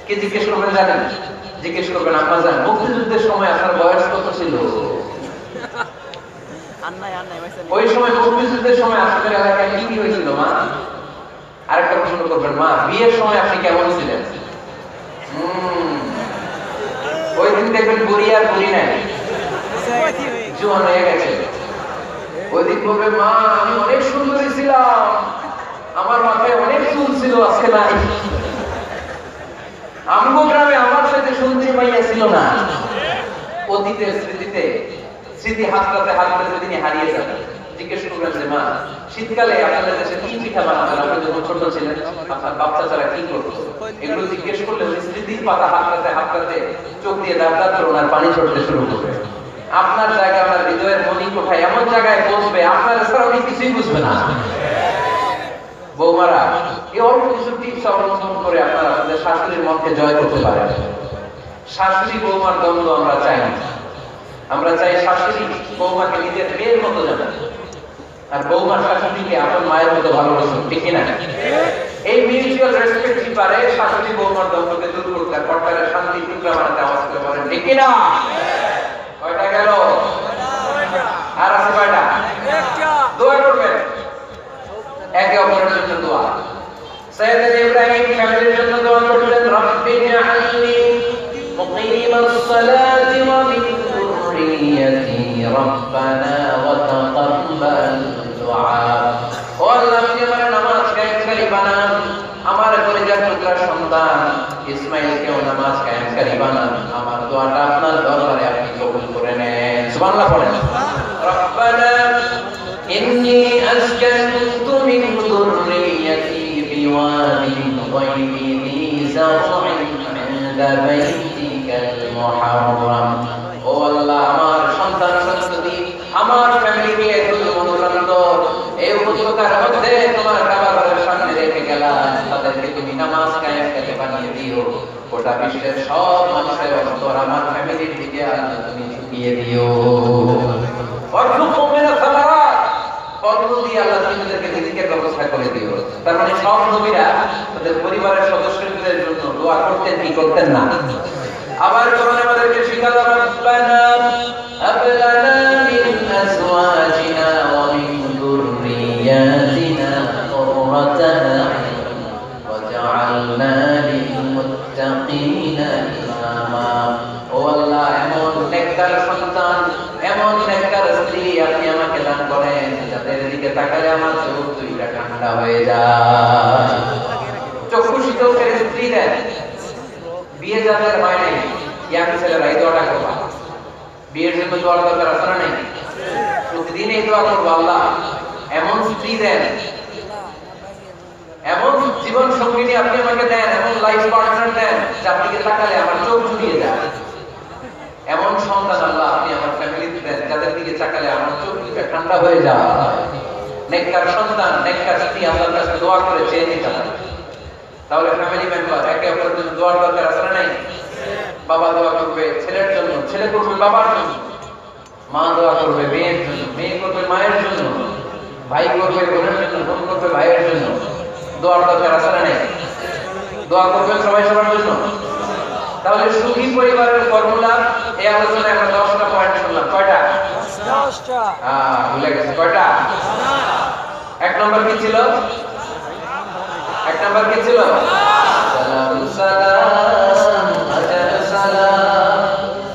কে জিজ্ঞেস করবেন জানেন? জিজ্ঞেস করবেন, আম্মা জান মুক্তিযুদ্ধের সময় আপনার বয়স কত ছিল? ওই সময় মুক্তিযুদ্ধের সময় আপনাদের এলাকায় কি কি হয়েছিল মা? আরেকটা প্রশ্ন করবেন, মা বিয়ের সময় আপনি কেমন ছিলেন? ওই দিন দেখবেন বুড়ি আর বুড়ি নাই, জোয়ান হয়ে গেছে। ওই দিন বলবে, মা আমি অনেক সুন্দরী ছিলাম, আমার মাথায় অনেক চুল ছিল, আজকে নাই। আমগো গ্রামে আমার সাথে সুন্দরী মাইয়া ছিল না। অতীতের স্মৃতিতে স্মৃতি হাতটাতে হাতটাতে তিনি হারিয়ে যাবেন। জিজ্ঞেস করবেন যে, মা শীতকালে আপনাদের দেশে কি পিঠা বানাতেন, আপনি যখন ছোট ছিলেন আপনার বাচ্চা ছাড়া কি করতো? এগুলো জিজ্ঞেস করলে স্মৃতির পাতা হাতটাতে হাতটাতে চোখ দিয়ে দাঁত দাঁত করে ওনার পানি ছড়তে শুরু করবে। আপনার জায়গায়, আপনার হৃদয়ের মনি কোঠায় এমন জায়গায় পৌঁছবে, আপনার ছাড়া উনি কিছুই বুঝবে না। বৌমারা, এই অল্প কিছু টিপস অবলম্বন করে আপনারা আপনাদের শাশুড়ির মনকে জয় করতে পারেন। শাশুড়ি বৌমার দ্বন্দ্ব আমরা চাই না। আমরা চাই শাশুড়ি বৌমাকে নিজের মেয়ের মতো জানেন, আর বৌমার শাশুড়িকে আপন মায়ের মতো ভালোবাসেন, ঠিক না? এই মিউচুয়াল রেসপেক্টই পারে শাশুড়ি বৌমার দ্বন্দ্বকে দূর করতে, পটকারের শান্তি টুকরা বানাতে। আওয়াজ করে বলেন, ঠিক না? কয়টা গেল? আর আছে কয়টা? দোয়া করবেন একে অপরের জন্য। দোয়া সাইয়েদনা ইব্রাহিম ফ্যামিলির জন্য দোয়া করতেন, রব্বি জাআলনি মুকিমাস সালাতি ওয়া মিন যুররিয়্যাতি রব্বানা ওয়া তাকাব্বাল দুআ। ও আল্লাহ, আপনি আমার নামাজ কায়েমকারী বানান, আমার কলিজার টুকরা সন্তান ইসমাঈলকেও নামাজ কায়েমকারী বানান। আমার দোয়াটা আপনার দরবারে আপনি কবুল করে নেন। সুবহানাল্লাহ পড়েন। রব্বানা ইন্নী আসকানতু মিন যুররিয়্যাতি বিওয়াদিন গায়রি যী যার'ইন ইনদা বাইতিকাল মুহাররাম। ও আল্লাহ, আমার সন্তান সন্ততি, আমার ফ্যামিলিকে একটু অনুপ্রাণিত এই উপত্যকার মধ্যে তোমার কাবাঘরের সামনে রেখে গেলাম, তাদেরকে তুমি নামাজ কায়েমকারী বানিয়ে দিও। গোটা বিশ্বের সব মানুষের অন্তর আমার ফ্যামিলির দিকে তুমি ঝুঁকিয়ে দিও। ব্যবস্থা করে দিও। তার মানে সব নবীরা তাদের পরিবারের সদস্যদের জন্য দোয়া করতেন, কি করতেন না? আবার কোরআন আমাদেরকে শিখালো, রব্বানা হাব লানা মিন আজওয়াজিনা ওয়া মিন যুররিয়্যাতিনা কুররাতা আ'ইউন ওয়াজআলনা লিল মুত্তাকিনা ইমামা। ও আল্লাহ, এমন নেককার সন্তান, এমন নেককার স্ত্রী আপনি আমাকে দান করেন যাদের দিকে তাকালে আমার চোখ দুইটা ঠান্ডা হয়ে যায়। চক্ষু শীতল করে স্ত্রী দেন। বিয়ে যাদের হয় নাই, ইয়াং ছেলেরা এই দোয়াটা করবা। বিয়ের জন্য দোয়ার দরকার আছে না? নাই? প্রতিদিন এই দোয়া করবো, আল্লাহ এমন স্ত্রী দেন, এমন জীবন সঙ্গিনী আপনি আমাকে দেন, এমন লাইফ পার্টনার দেন যার দিকে তাকালে আমার চোখ জুড়িয়ে যায়। এমন সন্তান আল্লাহ আপনি আমার ফ্যামিলিতে দেন যাদের দিকে তাকালে আমার চোখ দুইটা ঠান্ডা হয়ে যায়। নেককার সন্তান, নেককার স্ত্রী আল্লাহর কাছে দোয়া করে চেয়ে নিতে হয়। তাহলে ফ্যামিলি মেম্বার একে অপরের জন্য দোয়ার দরকার আছে না নাই? বাবা দোয়া করবে ছেলের জন্য, ছেলে করবে বাবার জন্য, মা দোয়া করবে মেয়ের জন্য, মেয়ে করবে মায়ের জন্য, ভাই করবে বোনের জন্য, বোন করবে ভাইয়ের জন্য। দোয়ার দরকার আছে না নাই? দোয়া করবেন সবাই সবার জন্য। তাহলে সুখী পরিবারের ফর্মুলা এই আলোচনায় আমরা 10টা পয়েন্ট শুনলাম। কয়টা? 10টা। ভুলে গেছে। কয়টা? 1 নম্বর কি ছিল? 1 নম্বর কি ছিল? সালাম সালাম হাজার সালাম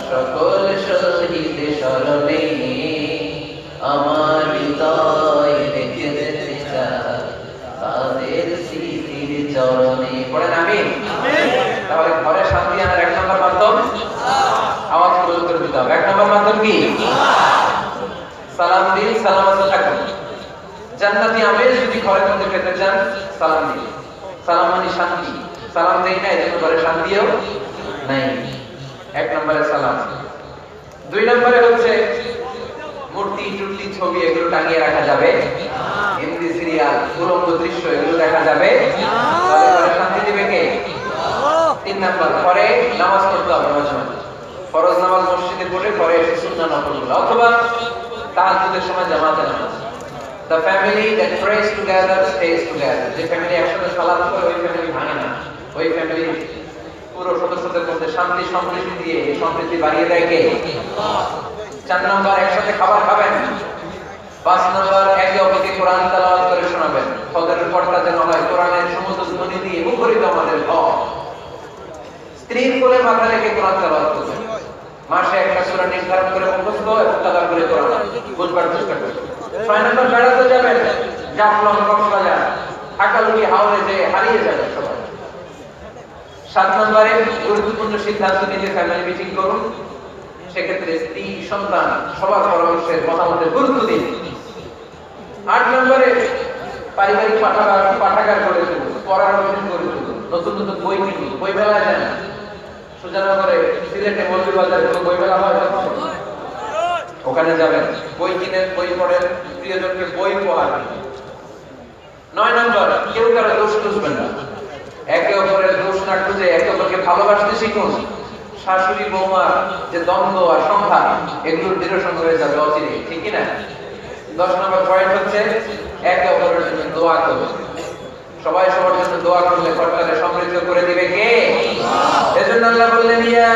সকল শহীদ স্মরণে আমার হৃদয় রেখে যেতে চাই তাদের স্মৃতির চরণে। পড়েন আমিন। তাহলে ঘরে শান্তি আনার 1 নম্বর মাধ্যম আওয়াজ করে উত্তর দিতে হবে। 1 নম্বর মাধ্যম কি? সালাম দিন, সালামত থাকুন। জান্নাতি আমেজ যদি ঘরের মধ্যে পেতে চান, সালাম দিন। সালাম মানে শান্তি। সালাম দেই না এজন্য ঘরে শান্তিও নাই। 1 নম্বরে সালাম। 2 নম্বরে হচ্ছে মূর্তি টুর্তি ছবি এগুলো টাঙিয়ে রাখা যাবে? হিন্দি সিরিয়াল উলঙ্গ দৃশ্য এগুলো দেখা যাবে? তাহলে ঘরে শান্তি দিবে কে? 3 নম্বর পরে নামাজ পড়তে হবে মাঝে মাঝে। ফরজ নামাজ মসজিদে পড়ে পরে এসে সুন্নাহ নফলগুলো অথবা তাহাজ্জুদের সময় জামাতে নামাজ। The family that prays together stays together. যে ফ্যামিলি একসাথে সালাত করে ওই ফ্যামিলি ভাঙে না। ওই ফ্যামিলি পুরো সদস্যদের মধ্যে শান্তি সম্প্রীতি দিয়ে এই সম্প্রীতি বাড়িয়ে দেয় কে? 4 নম্বর একসাথে খাবার খাবেন। 5 নম্বর একে অপরকে কোরআন তেলাওয়াত করে শোনাবেন। ফজরের পড়তা যেন হয় কোরআনের সমুদ্র ধ্বনি দিয়ে মুখরিত আমাদের ঘর। স্ত্রীর কোলে মাথা রেখে কোরআন তেলাওয়াত করবেন। মাসে একটা সূরা নির্ধারণ করে মুখস্থ এবং তাদাব্বুরে কোরআন বুঝবার চেষ্টা করবেন। 6 নম্বর বেড়াতে যাবেন। জাফলং কক্সবাজার ঢাকালুকি হাওড়ে যে হারিয়ে যাবেন সবাই। 7 নম্বরে গুরুত্বপূর্ণ সিদ্ধান্ত নিতে ফ্যামিলি মিটিং করুন। সেক্ষেত্রে স্ত্রী সন্তান সবার পরামর্শের মতামতের গুরুত্ব দিন। 8 নম্বরে পারিবারিক পাঠাগার করে তুলুন, পড়ার অভ্যাস করে তুলুন, নতুন নতুন বই কিনুন, বই মেলায় যান। সুজানগরে সিলেটে মৌলভীবাজারে কোনো বই মেলা হয়? ওখানে যাবেন, বই কিনেন, বই পড়েন, প্রিয়জনকে বই উপহার দিন। 9 নম্বর কেউ কারো দোষ খুঁজবেন না। একে অপরের দোষ না খুঁজে একে অপরকে ভালোবাসতে শিখুন। শাশুড়ি বৌমার যে দ্বন্দ্ব আর সংঘাত এগুলোর নিরসন হয়ে যাবে অচিরে, ঠিক কি না? 10 নম্বর পয়েন্ট হচ্ছে একে অপরের জন্য দোয়া করুন। সবাই সবার জন্য দোয়া করলে ঘরটাকে সমৃদ্ধ করে দিবে কে? এজন্য আল্লাহ বললেন ইয়া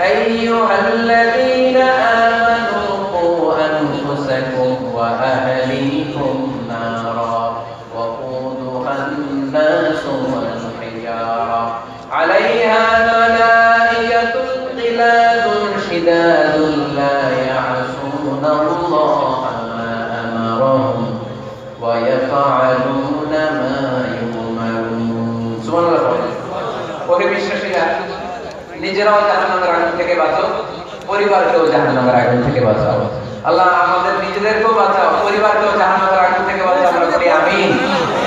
আইয়ুহাল্লাযীনা আমানু কু আনফুসাকুম ওয়া আহলিকুম নারা ওয়া কুদুহান নাসু ওয়াল হিজারা আলাইহা মালাইকাতুন গিলাদুন শিদাদুন লা ইয়াসুনাল্লাহা মা আমারহুম ওয়া ইয়াফআলুনা মা ইউমারুন। সুবহানাল্লাহ। ওহে বিশ্বাসীরা, নিজেরাও জাহান্নামের আগুন থেকে বাঁচো, পরিবারকেও জাহান্নামের আগুন থেকে বাঁচাও। আল্লাহ আমাদের নিজেদেরকেও বাঁচাও, পরিবারকেও জাহান্নামের